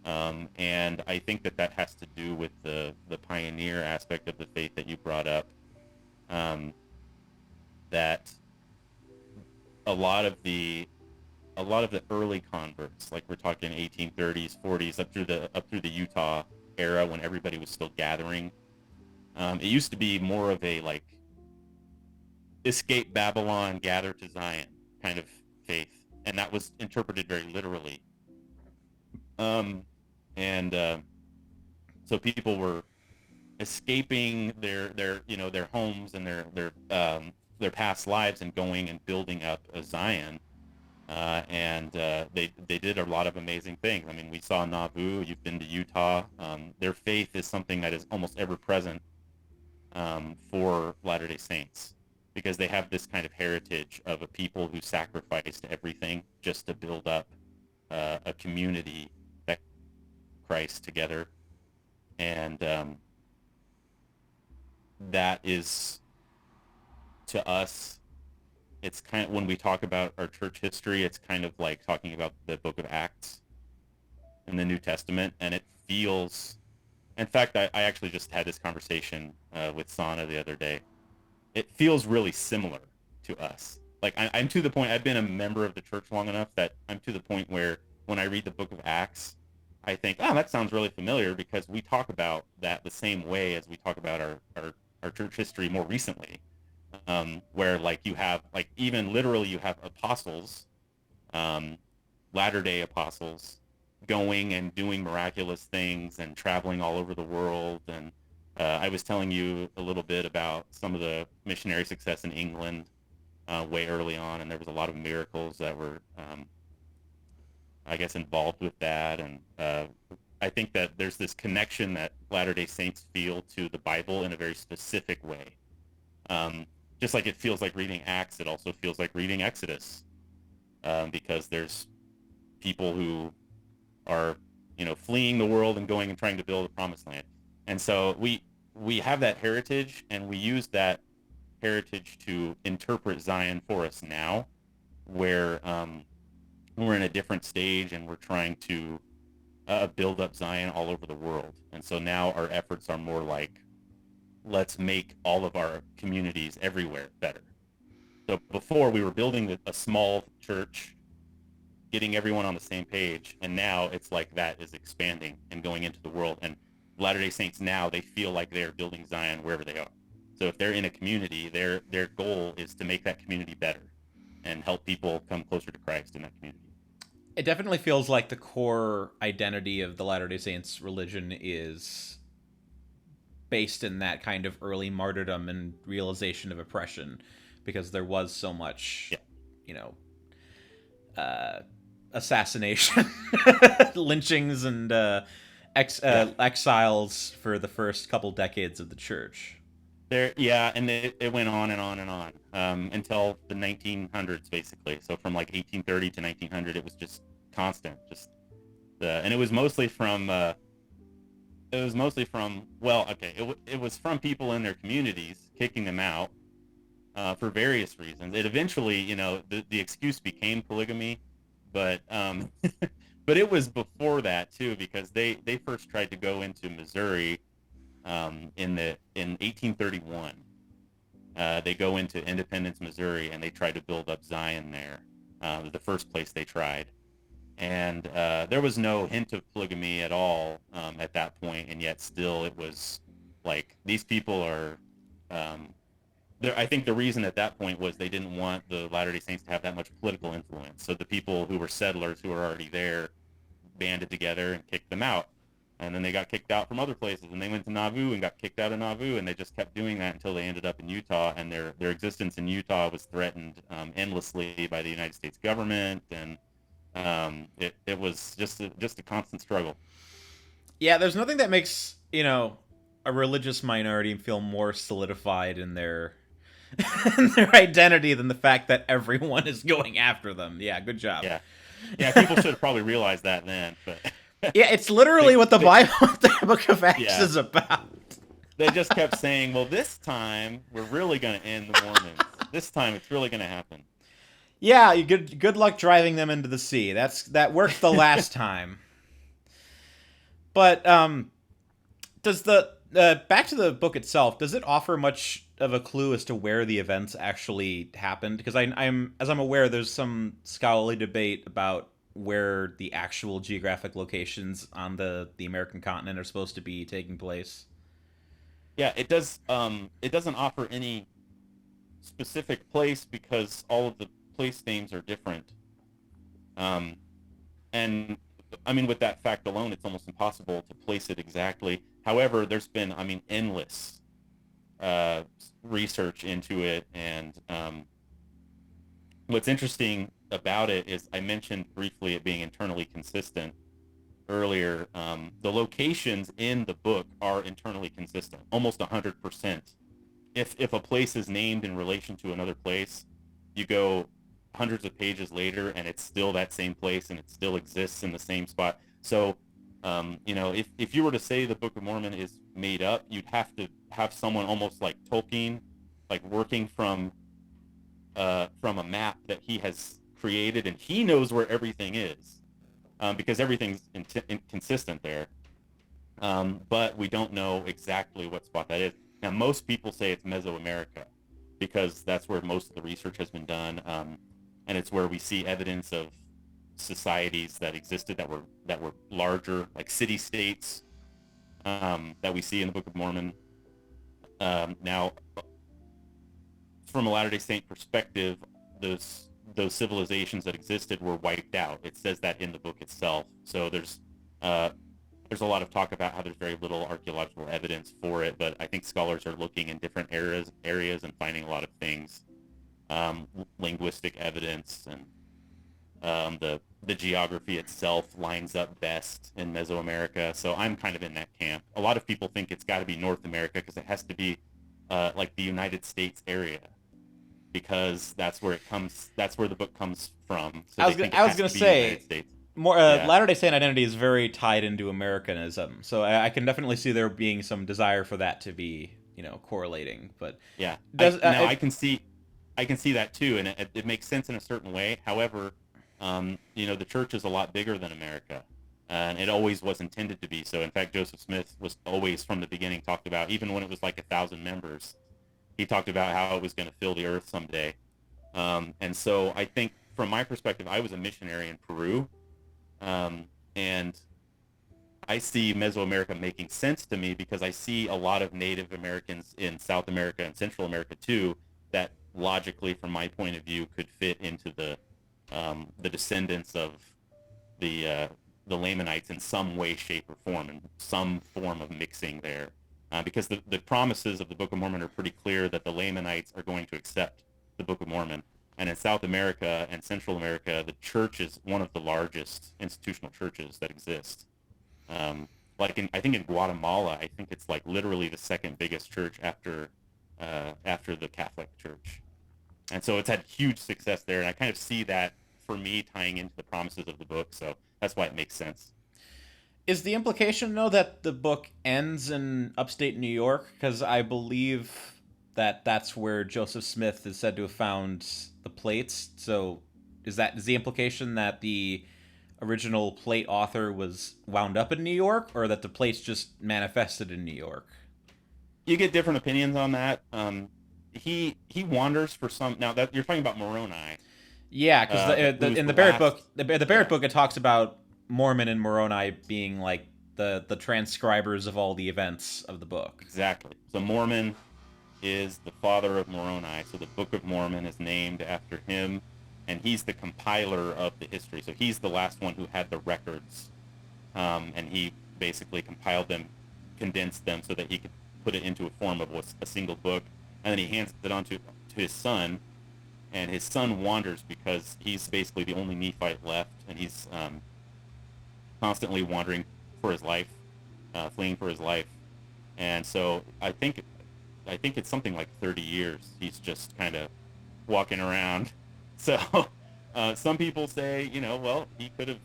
Speaker 5: And I think that has to do with the pioneer aspect of the faith that you brought up. That a lot of the early converts, like we're talking 1830s, 40s, up through the Utah era when everybody was still gathering. It used to be more of a like escape Babylon, gather to Zion kind of faith, and that was interpreted very literally. So people were escaping their homes and their past lives and going and building up a Zion. They did a lot of amazing things. I mean, we saw Nauvoo. You've been to Utah. Their faith is something that is almost ever present for Latter-day Saints, because they have this kind of heritage of a people who sacrificed everything just to build up a community that Christ together. And that is, to us, it's kind of, when we talk about our church history, it's kind of like talking about the Book of Acts in the New Testament, and it feels, in fact, I actually just had this conversation with Sana the other day. It feels really similar to us. Like, I'm to the point, I've been a member of the church long enough that I'm to the point where when I read the Book of Acts, I think, oh, that sounds really familiar, because we talk about that the same way as we talk about our church history more recently. Where like you have, like, even literally you have apostles, Latter-day apostles, going and doing miraculous things and traveling all over the world. And I was telling you a little bit about some of the missionary success in England way early on, and there was a lot of miracles that were, I guess, involved with that. And I think that there's this connection that Latter-day Saints feel to the Bible in a very specific way. Just like it feels like reading Acts, it also feels like reading Exodus, because there's people who are, fleeing the world and going and trying to build a promised land. And so we have that heritage, and we use that heritage to interpret Zion for us now, where we're in a different stage and we're trying to build up Zion all over the world. And so now our efforts are more like, let's make all of our communities everywhere better. So before, we were building a small church, getting everyone on the same page, and now it's like that is expanding and going into the world. And Latter-day Saints now, they feel like they're building Zion wherever they are. So if they're in a community, their goal is to make that community better and help people come closer to Christ in that community.
Speaker 1: It definitely feels like the core identity of the Latter-day Saints religion is based in that kind of early martyrdom and realization of oppression, because there was so much, assassination, lynchings, and exiles for the first couple decades of the church.
Speaker 5: And it went on and on and on until the 1900s, basically. So from like 1830 to 1900, it was just constant, and it was mostly from. It was from people in their communities kicking them out for various reasons. It eventually, the excuse became polygamy, but but it was before that too, because they first tried to go into Missouri in 1831. They go into Independence, Missouri, and they try to build up Zion there. The first place they tried. And there was no hint of polygamy at all at that point, and yet still it was like, these people are... I think the reason at that point was they didn't want the Latter-day Saints to have that much political influence. So the people who were settlers who were already there banded together and kicked them out. And then they got kicked out from other places, and they went to Nauvoo and got kicked out of Nauvoo, and they just kept doing that until they ended up in Utah, and their existence in Utah was threatened endlessly by the United States government, and it was just a constant struggle.
Speaker 1: Yeah, there's nothing that makes, a religious minority feel more solidified in their their identity than the fact that everyone is going after them. Yeah, good job.
Speaker 5: Yeah, people should have probably realized that then, but
Speaker 1: yeah, it's literally what the Bible, the Book of Acts is about.
Speaker 5: They just kept saying, well, this time we're really going to end the Mormons. This time it's really going to happen.
Speaker 1: Yeah, good luck driving them into the sea. That worked the last time. But does the back to the book itself? Does it offer much of a clue as to where the events actually happened? Because I'm as I'm aware, there's some scholarly debate about where the actual geographic locations on the American continent are supposed to be taking place.
Speaker 5: Yeah, it does. It doesn't offer any specific place because all of the place names are different. And I mean, with that fact alone, it's almost impossible to place it exactly. However, there's been, I mean, endless research into it, and what's interesting about it is I mentioned briefly it being internally consistent earlier. The locations in the book are internally consistent, almost 100%. If a place is named in relation to another place, you go hundreds of pages later and it's still that same place and it still exists in the same spot. So, if you were to say the Book of Mormon is made up, you'd have to have someone almost like Tolkien, like working from a map that he has created, and he knows where everything is, because everything's inconsistent there. But we don't know exactly what spot that is. Now, most people say it's Mesoamerica because that's where most of the research has been done, and it's where we see evidence of societies that existed that were larger, like city-states, that we see in the Book of Mormon. Now, from a Latter-day Saint perspective, those civilizations that existed were wiped out. It says that in the book itself. So there's a lot of talk about how there's very little archaeological evidence for it, but I think scholars are looking in different areas and finding a lot of things, linguistic evidence, and the geography itself lines up best in Mesoamerica. So I'm kind of in that camp. A lot of people think it's got to be North America because it has to be like the United States area, because that's where it comes. That's where the book comes from. So
Speaker 1: I was gonna say more Latter-day Saint identity is very tied into Americanism, so I can definitely see there being some desire for that to be correlating. But
Speaker 5: yeah, I can see that too, and it makes sense in a certain way. However, the church is a lot bigger than America, and it always was intended to be so. In fact, Joseph Smith was always from the beginning talked about, even when it was like 1,000 members, he talked about how it was going to fill the earth someday. And so I think from my perspective, I was a missionary in Peru, and I see Mesoamerica making sense to me because I see a lot of Native Americans in South America and Central America too, that logically, from my point of view, could fit into the descendants of the Lamanites in some way, shape, or form, and some form of mixing there. Because the promises of the Book of Mormon are pretty clear that the Lamanites are going to accept the Book of Mormon. And in South America and Central America, the church is one of the largest institutional churches that exist. I think in Guatemala, I think it's like literally the second biggest church after the Catholic Church. And so it's had huge success there. And I kind of see that, for me, tying into the promises of the book. So that's why it makes sense.
Speaker 1: Is the implication, though, that the book ends in upstate New York? Because I believe that that's where Joseph Smith is said to have found the plates. So is the implication that the original plate author was wound up in New York, or that the plates just manifested in New York?
Speaker 5: You get different opinions on that. He wanders for some. Now that you're talking about Moroni.
Speaker 1: Yeah, because in the Barrett book, the Barrett book, it talks about Mormon and Moroni being like the transcribers of all the events of the book.
Speaker 5: Exactly. So Mormon is the father of Moroni. So the Book of Mormon is named after him, and he's the compiler of the history. So he's the last one who had the records, and he basically compiled them, condensed them so that he could put it into a form of a single book, and then he hands it on to his son, and his son wanders because he's basically the only Nephite left, and he's constantly wandering for his life, fleeing for his life. And so I think it's something like 30 years he's just kind of walking around. So some people say, well, he could have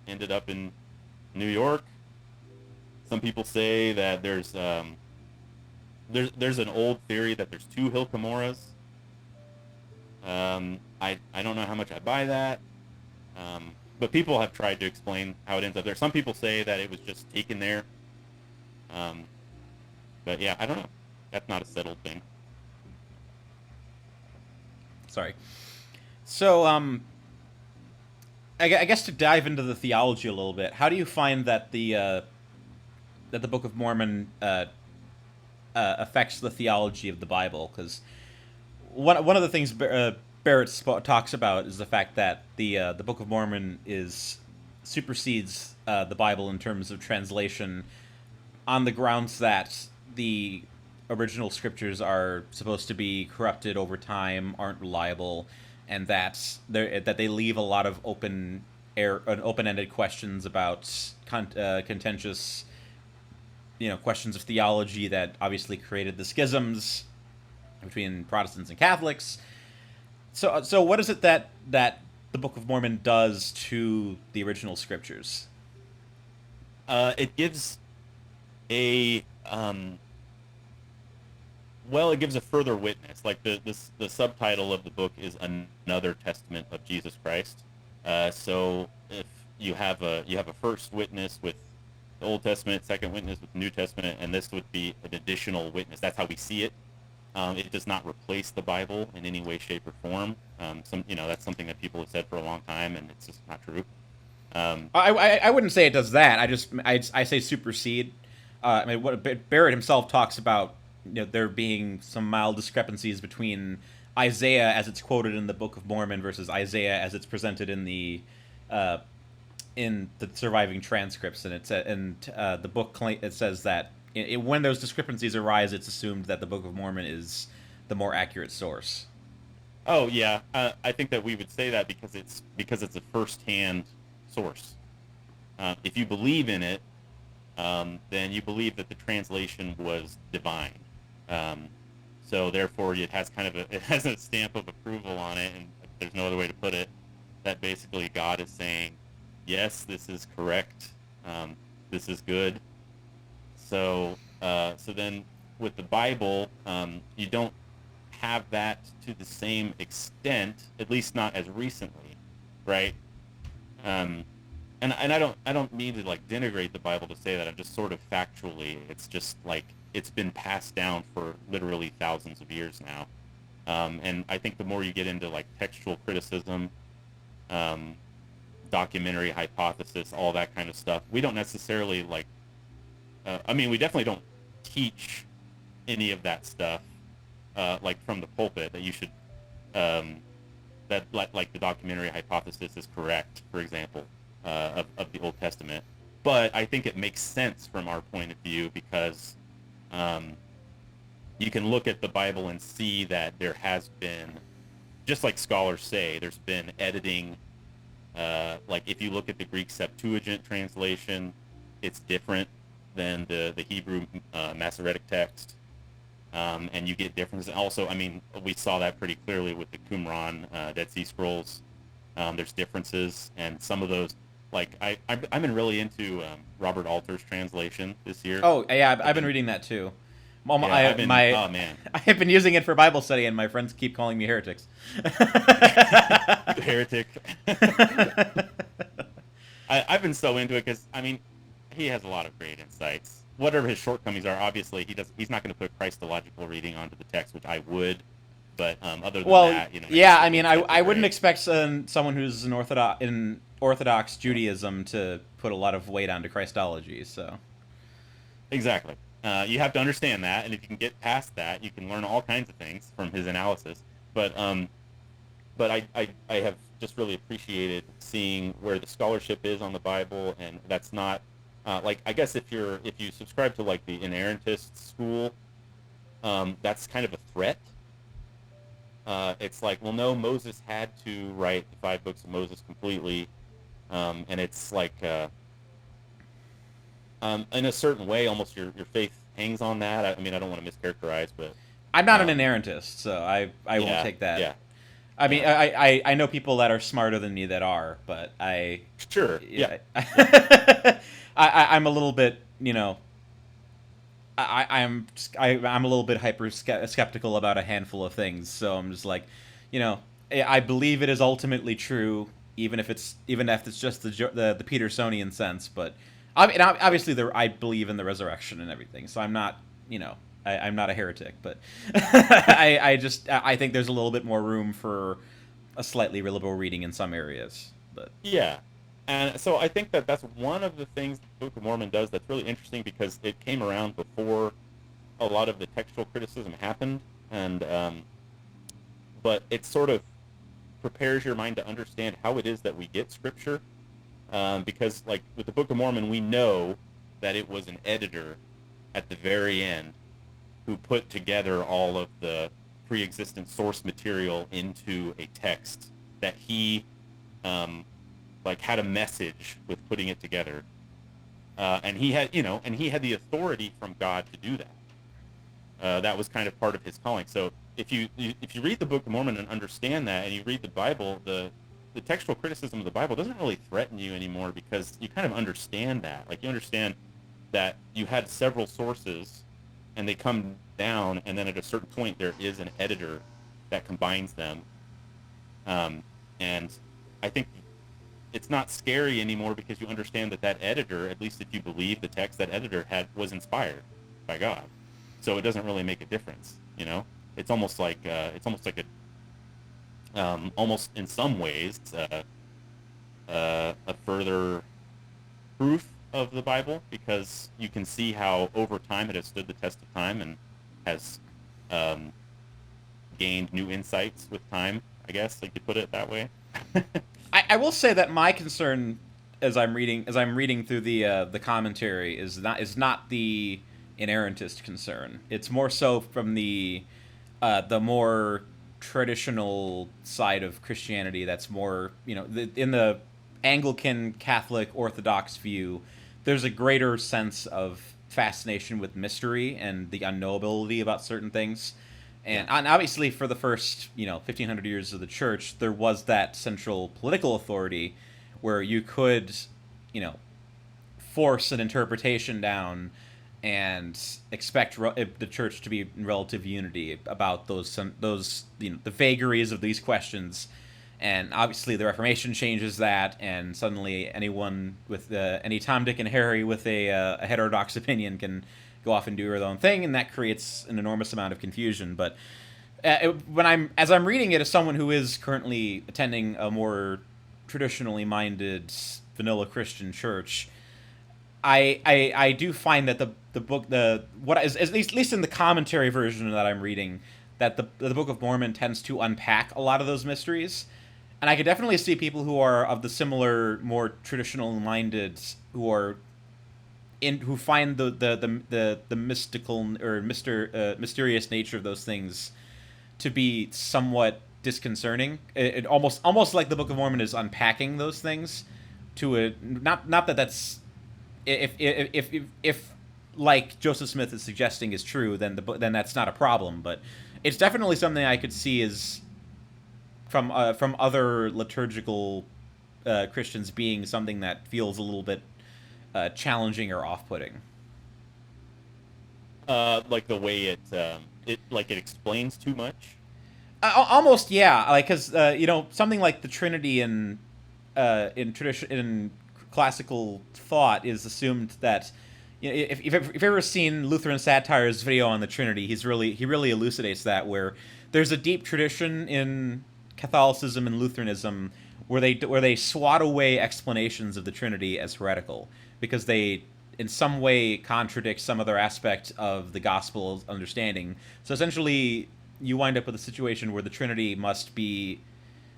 Speaker 5: ended up in New York. Some people say that there's an old theory that there's 2 Hill Comoras. I don't know how much I buy that. but people have tried to explain how it ends up there. Some people say that it was just taken there. But yeah, I don't know. That's not a settled thing.
Speaker 1: Sorry. So, I guess to dive into the theology a little bit, how do you find that the Book of Mormon affects the theology of the Bible? Because one of the things Barrett talks about is the fact that the Book of Mormon supersedes the Bible in terms of translation, on the grounds that the original scriptures are supposed to be corrupted over time, aren't reliable, and that they leave a lot of open-ended questions about contentious, questions of theology that obviously created the schisms between Protestants and Catholics. So what is it that the Book of Mormon does to the original scriptures?
Speaker 5: It gives a it gives a further witness. Like the subtitle of the book is Another Testament of Jesus Christ. So if you have a first witness with the Old Testament, second witness with the New Testament, and this would be an additional witness. That's how we see it. It does not replace the Bible in any way, shape, or form. That's something that people have said for a long time, and it's just not true.
Speaker 1: I wouldn't say it does that. I say supersede. What Barrett himself talks about, there being some mild discrepancies between Isaiah as it's quoted in the Book of Mormon versus Isaiah as it's presented in the surviving transcripts, and the book it says that when those discrepancies arise, it's assumed that the Book of Mormon is the more accurate source.
Speaker 5: Oh yeah, I think that we would say that because it's a first-hand source. If you believe in it, then you believe that the translation was divine. So therefore, it has a stamp of approval on it, and there's no other way to put it. That basically God is saying, yes, this is correct. This is good. So then with the Bible, you don't have that to the same extent, at least not as recently, right? And I don't mean to denigrate the Bible to say that. I'm just sort of factually, it's just it's been passed down for literally thousands of years now. And I think the more you get into textual criticism, documentary hypothesis, all that kind of stuff, we don't necessarily we definitely don't teach any of that stuff from the pulpit that you should that the documentary hypothesis is correct, for example, of the Old Testament. But I think it makes sense from our point of view because you can look at the Bible and see that there has been, just like scholars say, there's been editing. If you look at the Greek Septuagint translation, it's different than the Hebrew Masoretic text. And you get differences. Also, we saw that pretty clearly with the Qumran Dead Sea Scrolls. There's differences, and some of those, I've been really into Robert Alter's translation this year.
Speaker 1: Oh yeah, I've been reading that too.
Speaker 5: Oh man,
Speaker 1: I have been using it for Bible study, and my friends keep calling me heretics.
Speaker 5: Heretic. I've been so into it because he has a lot of great insights. Whatever his shortcomings are, obviously he's not going to put Christological reading onto the text, which I would. But other than that,
Speaker 1: yeah, I wouldn't expect someone who's in Orthodox Judaism to put a lot of weight onto Christology. So
Speaker 5: exactly, you have to understand that, and if you can get past that, you can learn all kinds of things from his analysis. But I have just really appreciated seeing where the scholarship is on the Bible, and that's not. I guess if you subscribe to the inerrantist school, that's kind of a threat. It's no, Moses had to write the 5 books of Moses completely, and it's in a certain way, almost your faith hangs on that. I don't want to mischaracterize, but
Speaker 1: I'm not an inerrantist, so I won't take that.
Speaker 5: Yeah.
Speaker 1: I know people that are smarter than me that are, but
Speaker 5: sure, yeah.
Speaker 1: I'm a little bit, I'm a little bit hyper skeptical about a handful of things. So I'm just I believe it is ultimately true, even if it's just the Petersonian sense. But obviously, I believe in the resurrection and everything, so I'm not, I'm not a heretic. But I think there's a little bit more room for a slightly liberal reading in some areas. But
Speaker 5: yeah. And so I think that's one of the things the Book of Mormon does that's really interesting, because it came around before a lot of the textual criticism happened, and but it sort of prepares your mind to understand how it is that we get Scripture, because like with the Book of Mormon, we know that it was an editor at the very end who put together all of the pre-existent source material into a text that he like had a message with putting it together, and he had the authority from God to do that. That was kind of part of his calling. So if you read the Book of Mormon and understand that, and you read the Bible, the textual criticism of the Bible doesn't really threaten you anymore, because you kind of understand that. Like, you understand that you had several sources and they come down, and then at a certain point there is an editor that combines them, and I think it's not scary anymore, because you understand that editor, at least if you believe the text, that editor was inspired by God. So it doesn't really make a difference, It's almost like almost in some ways a further proof of the Bible, because you can see how over time it has stood the test of time and has gained new insights with time, I guess, like you put it that way.
Speaker 1: I will say that my concern, as I'm reading through the commentary, is not the inerrantist concern. It's more so from the more traditional side of Christianity. That's more, in the Anglican, Catholic, Orthodox view, there's a greater sense of fascination with mystery and the unknowability about certain things. And obviously, for the first 1,500 years of the church, there was that central political authority where you could force an interpretation down and expect the church to be in relative unity about those the vagaries of these questions. And obviously, the Reformation changes that, and suddenly anyone with any Tom, Dick, and Harry with a heterodox opinion can go off and do their own thing, and that creates an enormous amount of confusion. But as I'm reading it, as someone who is currently attending a more traditionally minded vanilla Christian church, I do find that the book, at least in the commentary version that I'm reading, that the Book of Mormon tends to unpack a lot of those mysteries. And I could definitely see people who are of the similar, more traditional minded, who find the mystical or mysterious nature of those things to be somewhat disconcerting. It almost like the Book of Mormon is unpacking those things to a not that that's if like Joseph Smith is suggesting is true, then that's not a problem. But it's definitely something I could see is from other liturgical Christians being something that feels a little bit challenging or off-putting.
Speaker 5: Like the way it explains too much.
Speaker 1: Almost, yeah. Like, because something like the Trinity in classical thought is assumed that if you've ever seen Lutheran Satire's video on the Trinity, he really elucidates that, where there's a deep tradition in Catholicism and Lutheranism where they swat away explanations of the Trinity as heretical, because they in some way contradict some other aspect of the gospel understanding. So essentially, you wind up with a situation where the Trinity must be,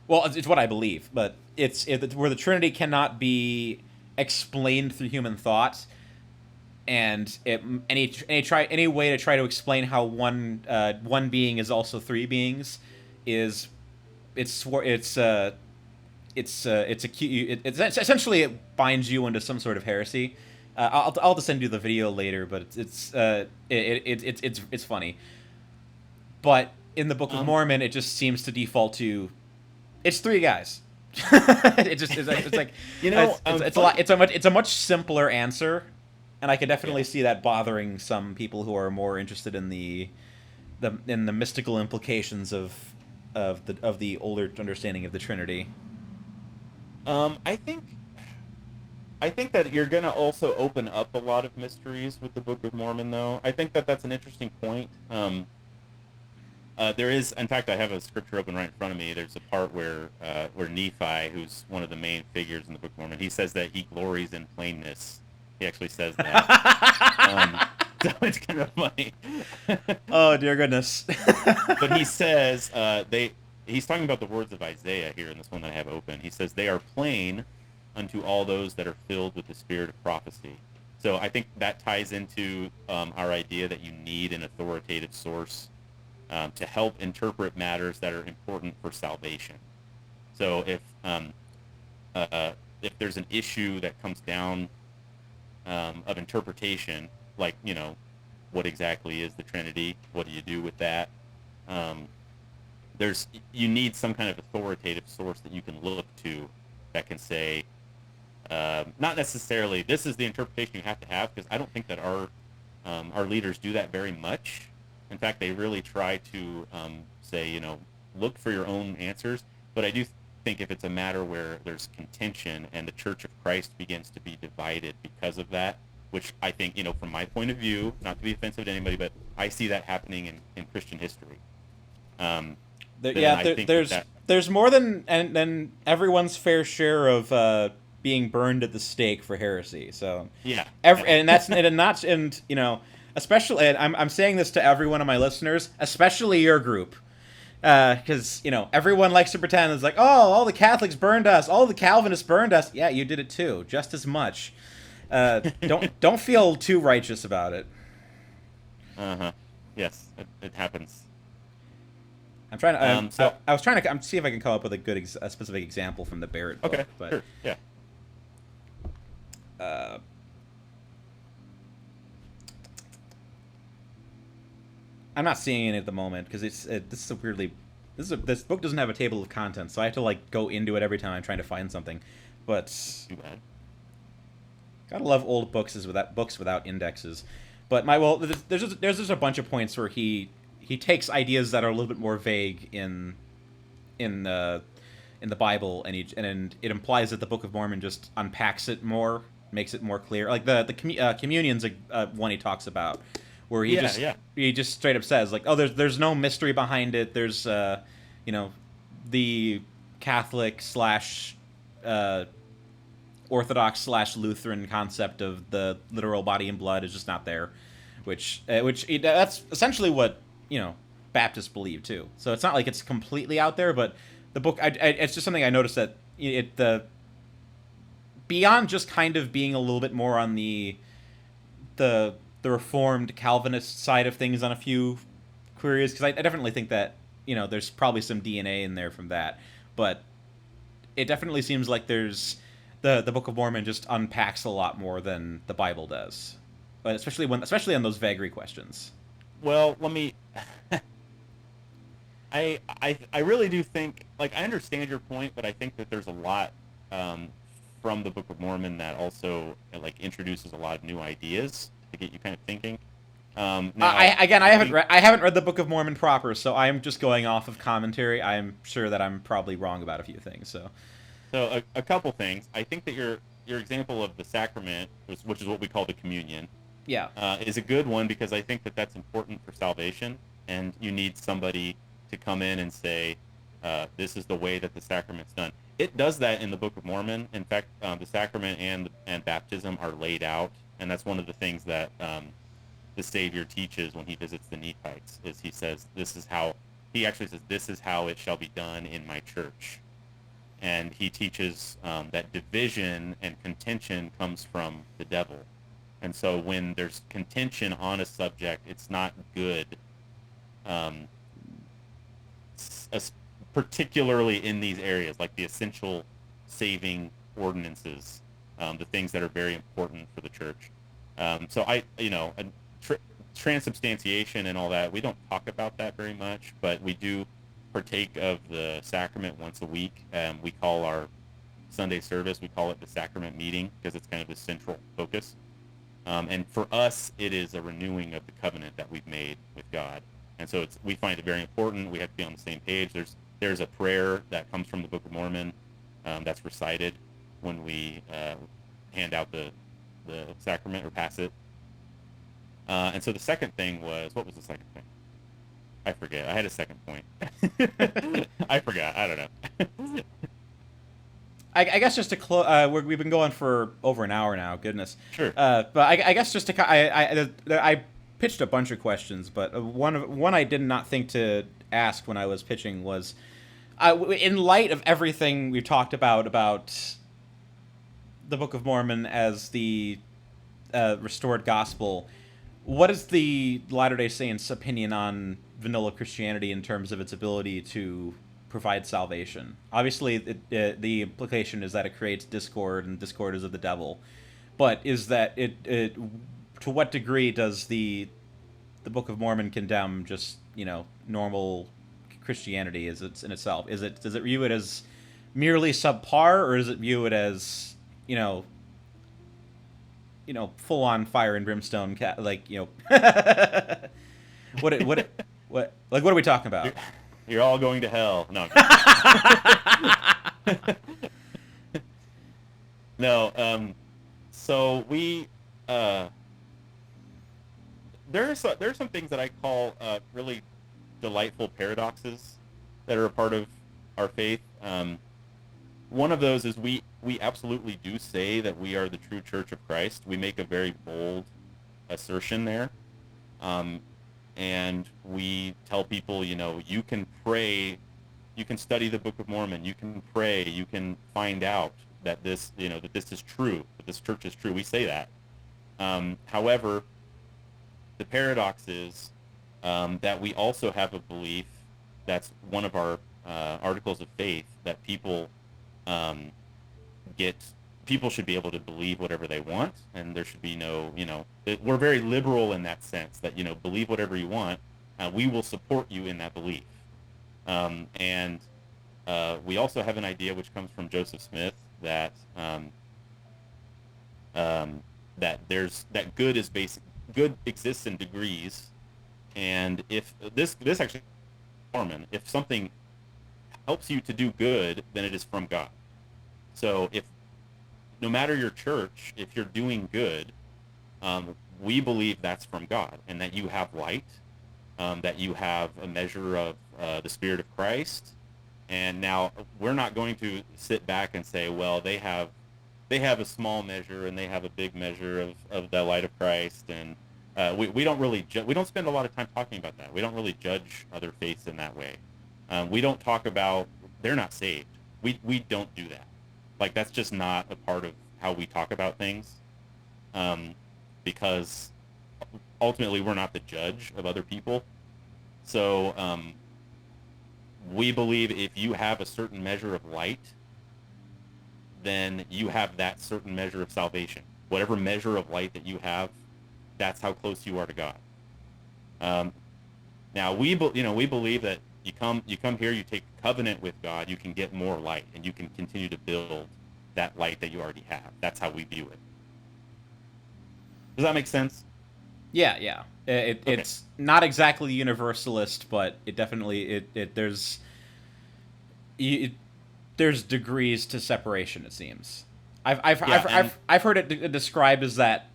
Speaker 1: well, it's what I believe, but it's where the Trinity cannot be explained through human thought, and any way to try to explain how one being is also three beings essentially it binds you into some sort of heresy. I'll just send you the video later, but it's funny. But in the Book of Mormon, it just seems to default to it's three guys. It's like it's a much simpler answer, and I could definitely see that bothering some people who are more interested in the mystical implications of the older understanding of the Trinity.
Speaker 5: I think that you're going to also open up a lot of mysteries with the Book of Mormon, though. I think that that's an interesting point. There is, in fact, I have a scripture open right in front of me. There's a part where Nephi, who's one of the main figures in the Book of Mormon, he says that he glories in plainness. He actually says that. So it's kind of funny.
Speaker 1: Oh, dear goodness.
Speaker 5: But he says, he's talking about the words of Isaiah here in this one that I have open. He says, they are plain unto all those that are filled with the spirit of prophecy. So I think that ties into our idea that you need an authoritative source to help interpret matters that are important for salvation. So if there's an issue that comes down of interpretation, like, what exactly is the Trinity? What do you do with that? You need some kind of authoritative source that you can look to that can say, not necessarily this is the interpretation you have to have, because I don't think that our leaders do that very much. In fact, they really try to say, look for your own answers. But I do think if it's a matter where there's contention and the Church of Christ begins to be divided because of that, which I think, from my point of view, not to be offensive to anybody, but I see that happening in Christian history.
Speaker 1: There's more than everyone's fair share of being burned at the stake for heresy. So
Speaker 5: yeah,
Speaker 1: especially, and I'm saying this to every one of my listeners, especially your group, because everyone likes to pretend it's like, oh, all the Catholics burned us, all the Calvinists burned us. Yeah, you did it too, just as much. Don't feel too righteous about it.
Speaker 5: Yes, it happens.
Speaker 1: I'm trying to. I was trying to see if I can come up with a specific example from the Barrett book.
Speaker 5: Okay,
Speaker 1: but,
Speaker 5: sure. Yeah.
Speaker 1: I'm not seeing it at the moment because this book doesn't have a table of contents, so I have to go into it every time I'm trying to find something. But
Speaker 5: too bad.
Speaker 1: Gotta love old books without indexes. But there's just a bunch of points where he takes ideas that are a little bit more vague in the Bible, and it implies that the Book of Mormon just unpacks it more, makes it more clear. Like the communion's one he talks about, where he just straight up says like, oh, there's no mystery behind it. There's the Catholic / Orthodox / Lutheran concept of the literal body and blood is just not there, which that's essentially what Baptists believe too. So it's not like it's completely out there, but the book, it's just something I noticed that beyond just kind of being a little bit more on the Reformed Calvinist side of things on a few queries, because I definitely think that there's probably some DNA in there from that, but it definitely seems like there's the Book of Mormon just unpacks a lot more than the Bible does, but especially on those vagary questions.
Speaker 5: Well, let me. I really do think, I understand your point, but I think that there's a lot from the Book of Mormon that also introduces a lot of new ideas to get you kind of thinking.
Speaker 1: I haven't read the Book of Mormon proper, so I am just going off of commentary. I am sure that I'm probably wrong about a few things. So
Speaker 5: a couple things. I think that your example of the sacrament, which is what we call the communion, is a good one, because I think that that's important for salvation, and you need somebody to come in and say, this is the way that the sacrament's done. It does that in the Book of Mormon. In fact, the sacrament and baptism are laid out, and that's one of the things that the Savior teaches when he visits the Nephites. He actually says, this is how it shall be done in my church. And he teaches that division and contention comes from the devil. And so when there's contention on a subject, it's not good, particularly in these areas, like the essential saving ordinances, the things that are very important for the church. Transubstantiation and all that, we don't talk about that very much, but we do partake of the sacrament once a week. We call our Sunday service, we call it the sacrament meeting, because it's kind of the central focus. And for us, it is a renewing of the covenant that we've made with God. And so we find it very important. We have to be on the same page. There's a prayer that comes from the Book of Mormon that's recited when we hand out the sacrament or pass it. And so the second thing was, what was the second thing? I forget. I had a second point. I forgot. I don't know.
Speaker 1: I guess just to close, we've been going for over an hour now. Goodness.
Speaker 5: Sure.
Speaker 1: But I guess just to, I pitched a bunch of questions, but one I did not think to ask when I was pitching was, in light of everything we've talked about the Book of Mormon as the restored gospel, what is the Latter-day Saints' opinion on vanilla Christianity in terms of its ability to provide salvation? Obviously, the implication is that it creates discord, and discord is of the devil. But is that it to what degree does the Book of Mormon condemn just, normal Christianity as it's in itself? Does it view it as merely subpar, or does it view it as full on fire and brimstone, what are we talking about?
Speaker 5: You're all going to hell. No. No. So we there are some things that I call really delightful paradoxes that are a part of our faith. One of those is we absolutely do say that we are the true Church of Christ. We make a very bold assertion there. And we tell people, you can pray, you can study the Book of Mormon, you can pray, you can find out that this, that this is true, that this church is true. We say that. However, the paradox is that we also have a belief that's one of our articles of faith, that people people should be able to believe whatever they want, and there should be no, we're very liberal in that sense, that, believe whatever you want, we will support you in that belief. And we also have an idea which comes from Joseph Smith that that good exists in degrees, and if this actually Mormon, if something helps you to do good, then it is from God. So if no matter your church, if you're doing good, we believe that's from God, and that you have light, that you have a measure of the Spirit of Christ. And now we're not going to sit back and say, well, they have a small measure and they have a big measure of the light of Christ, and we don't really we don't spend a lot of time talking about that. We don't really judge other faiths in that way. We don't talk about they're not saved. We don't do that. Like, that's just not a part of how we talk about things, because ultimately we're not the judge of other people. So we believe if you have a certain measure of light, then you have that certain measure of salvation. Whatever measure of light that you have, that's how close you are to God. Now we believe that you come here, you take covenant with God, you can get more light, and you can continue to build that light that you already have. That's how we view it. Does that make sense?
Speaker 1: Yeah. It's not exactly universalist, but it definitely there's degrees to separation. It seems. I've heard it described as that.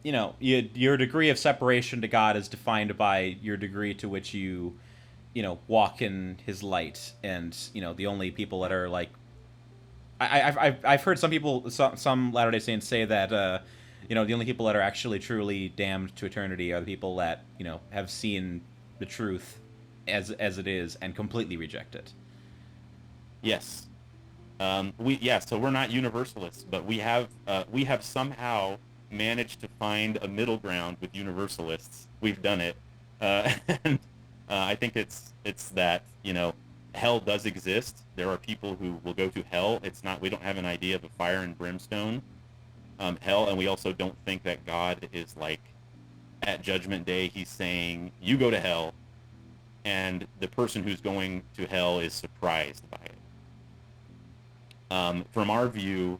Speaker 1: Your degree of separation to God is defined by your degree to which you walk in His light, and the only people that are like. I've heard some Latter-day Saints say that the only people that are actually truly damned to eternity are the people that have seen the truth as it is and completely reject it.
Speaker 5: Yes. So we're not universalists, but we have somehow managed to find a middle ground with universalists. We've done it, and I think it's that hell does exist. There are people who will go to hell. We don't have an idea of a fire and brimstone hell, and we also don't think that God is like at Judgment Day. He's saying you go to hell, and the person who's going to hell is surprised by it. From our view,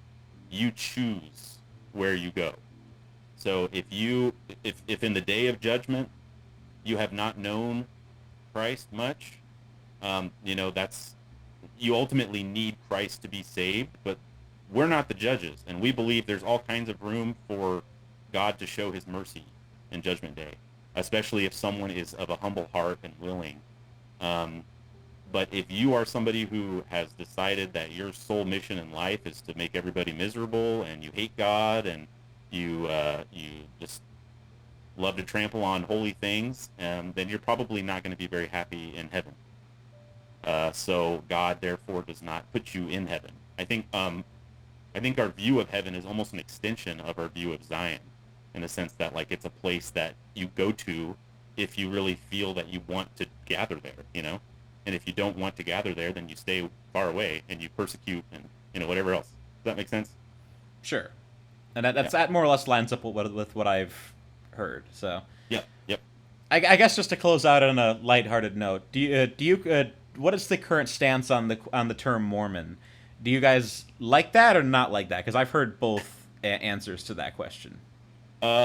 Speaker 5: you choose where you go. So if in the day of judgment you have not known Christ much, you ultimately need Christ to be saved, but we're not the judges, and we believe there's all kinds of room for God to show his mercy in Judgment Day, especially if someone is of a humble heart and willing. But if you are somebody who has decided that your sole mission in life is to make everybody miserable, and you hate God, and you just love to trample on holy things, then you're probably not going to be very happy in heaven. So God, therefore, does not put you in heaven. I think our view of heaven is almost an extension of our view of Zion, in the sense that like it's a place that you go to if you really feel that you want to gather there, you know. And if you don't want to gather there, then you stay far away and you persecute and, you know, whatever else. Does that make sense?
Speaker 1: Sure. And that more or less lines up with what I've heard. So.
Speaker 5: Yep.
Speaker 1: I guess just to close out on a lighthearted note, do you what is the current stance on the term Mormon? Do you guys like that or not like that? Because I've heard both answers to that question.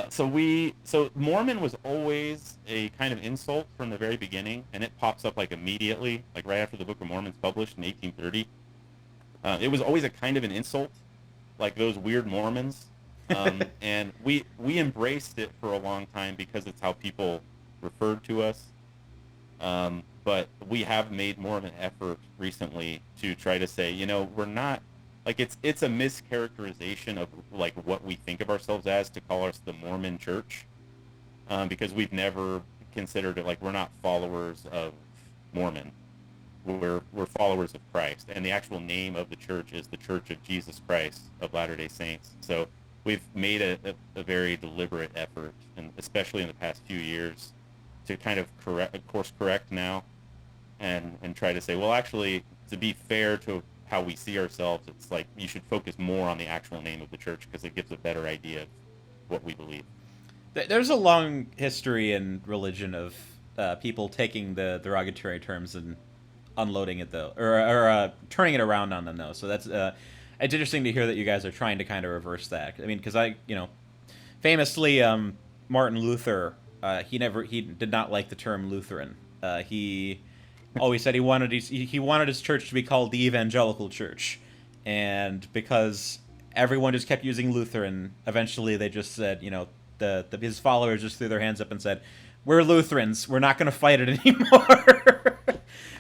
Speaker 5: So Mormon was always a kind of insult from the very beginning, and it pops up like immediately, like right after the Book of Mormon is published in 1830. It was always a kind of an insult, like those weird Mormons, and we embraced it for a long time because it's how people referred to us. But we have made more of an effort recently to try to say, you know, we're not. Like it's a mischaracterization of like what we think of ourselves as to call us the Mormon Church, because we've never considered it like we're not followers of Mormon. We're followers of Christ, and the actual name of the church is the Church of Jesus Christ of Latter-day Saints. So we've made a very deliberate effort, and especially in the past few years, to kind of course correct now, and try to say, well, actually, to be fair to how we see ourselves, it's like you should focus more on the actual name of the church because it gives a better idea of what we believe.
Speaker 1: There's a long history in religion of people taking the derogatory terms and unloading it though, or turning it around on them though. So that's it's interesting to hear that you guys are trying to kind of reverse that. I mean, because famously, Martin Luther, he did not like the term Lutheran. He always said he wanted his church to be called the Evangelical Church, and because everyone just kept using Lutheran, eventually they just said, his followers just threw their hands up and said, "We're Lutherans. We're not going to fight it anymore."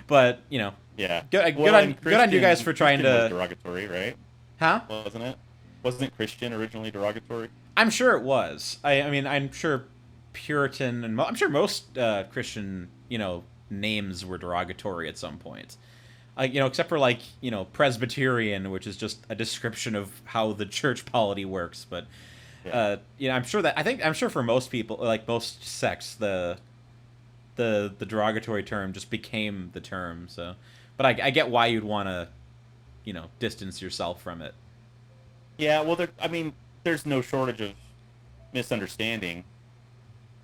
Speaker 1: But good on you guys for trying to.
Speaker 5: Was derogatory, right?
Speaker 1: Huh?
Speaker 5: Wasn't it? Wasn't Christian originally derogatory?
Speaker 1: I'm sure it was. I mean, I'm sure Puritan and I'm sure most Christian, names were derogatory at some point. Except for Presbyterian, which is just a description of how the church polity works. But I'm sure for most people, like most sects, the derogatory term just became the term. So, but I get why you'd want to, distance yourself from it.
Speaker 5: Yeah, well, there's no shortage of misunderstanding,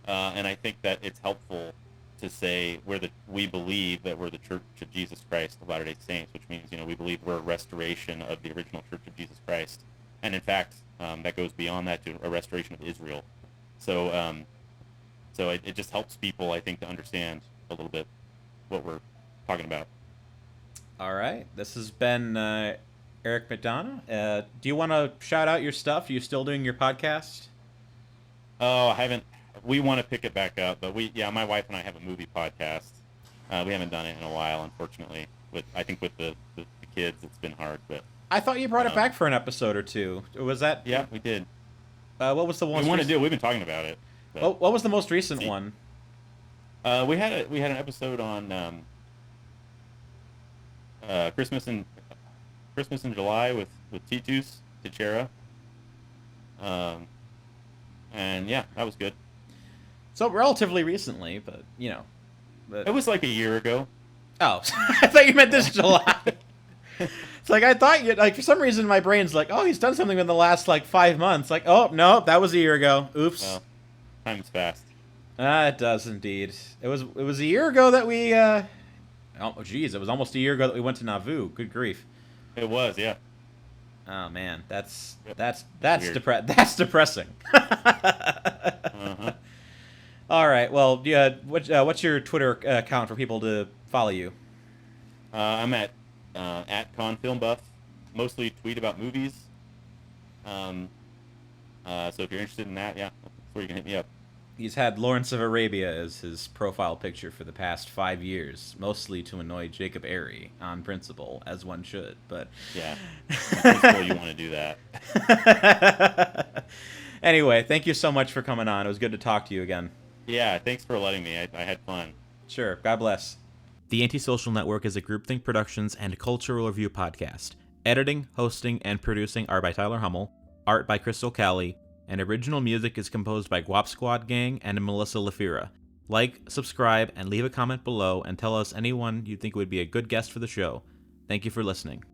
Speaker 5: and I think that it's helpful to say we believe that we're the Church of Jesus Christ of Latter-day Saints, which means we believe we're a restoration of the original Church of Jesus Christ, and in fact that goes beyond that to a restoration of Israel. So it just helps people, I think, to understand a little bit what we're talking about.
Speaker 1: All right, this has been Eric McDonough. Do you want to shout out your stuff? Are you still doing your podcast?
Speaker 5: Oh, I haven't. We want to pick it back up, but my wife and I have a movie podcast. We haven't done it in a while, unfortunately. I think with the kids, it's been hard. But
Speaker 1: I thought you brought it back for an episode or two. Was that?
Speaker 5: Yeah, we did.
Speaker 1: What was the one?
Speaker 5: We want to do. We've been talking about it.
Speaker 1: What was the most recent one?
Speaker 5: We had an episode on Christmas in July with Titus Tichera. And yeah, that was good.
Speaker 1: So relatively recently, but
Speaker 5: it was like a year ago.
Speaker 1: Oh, I thought you meant this July. It's like I thought for some reason my brain's like, oh, he's done something in the last 5 months. Like, oh no, that was a year ago. Oops.
Speaker 5: Well, time's fast.
Speaker 1: It does indeed. It was a year ago that we. Oh, geez, it was almost a year ago that we went to Nauvoo. Good grief.
Speaker 5: It was, yeah.
Speaker 1: Oh man, that's depressing.
Speaker 5: Uh-huh.
Speaker 1: All right. Well, yeah. What's your Twitter account for people to follow you?
Speaker 5: I'm at at ConFilmBuff. Mostly tweet about movies. So if you're interested in that, yeah, that's where you can hit me up.
Speaker 1: He's had Lawrence of Arabia as his profile picture for the past 5 years, mostly to annoy Jacob Airy on principle, as one should. But
Speaker 5: yeah, on principle, you want to do
Speaker 1: that. Anyway, thank you so much for coming on. It was good to talk to you again.
Speaker 5: Yeah, thanks for letting me. I had fun.
Speaker 1: Sure. God bless. The AntiSocial Network is a Groupthink Productions and cultural review podcast. Editing, hosting, and producing are by Tyler Hummel, art by Crystal Cali, and original music is composed by Guap Squad Gang and Melissa Lafira. Like, subscribe, and leave a comment below and tell us anyone you think would be a good guest for the show. Thank you for listening.